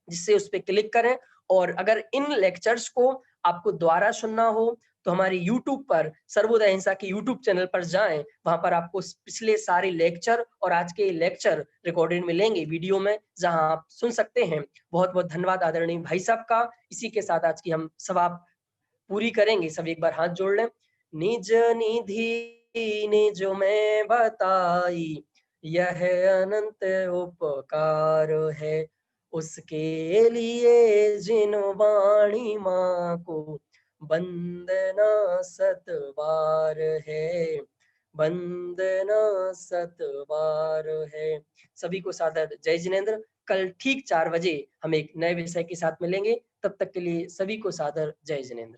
जिससे उस पर क्लिक करें। और अगर इन लेक्चर्स को आपको दोबारा सुनना हो तो हमारे YouTube पर सर्वोदय अहिंसा के YouTube चैनल पर जाएं, वहां पर आपको पिछले सारे लेक्चर और आज के लेक्चर रिकॉर्डेड मिलेंगे वीडियो में, जहां आप सुन सकते हैं। बहुत बहुत धन्यवाद आदरणीय भाई साहब का। इसी के साथ आज की हम सभा पूरी करेंगे। सब एक बार हाथ जोड़ लें। निज निधि निज में बताई, यह अनंत उपकार है, उसके लिए जिन वाणी माँ को वंदना सतबार है, वंदना सतबार है। सभी को सादर जय जिनेंद्र। कल ठीक 4 बजे हम एक नए विषय के साथ मिलेंगे। तब तक के लिए सभी को सादर जय जिनेंद्र।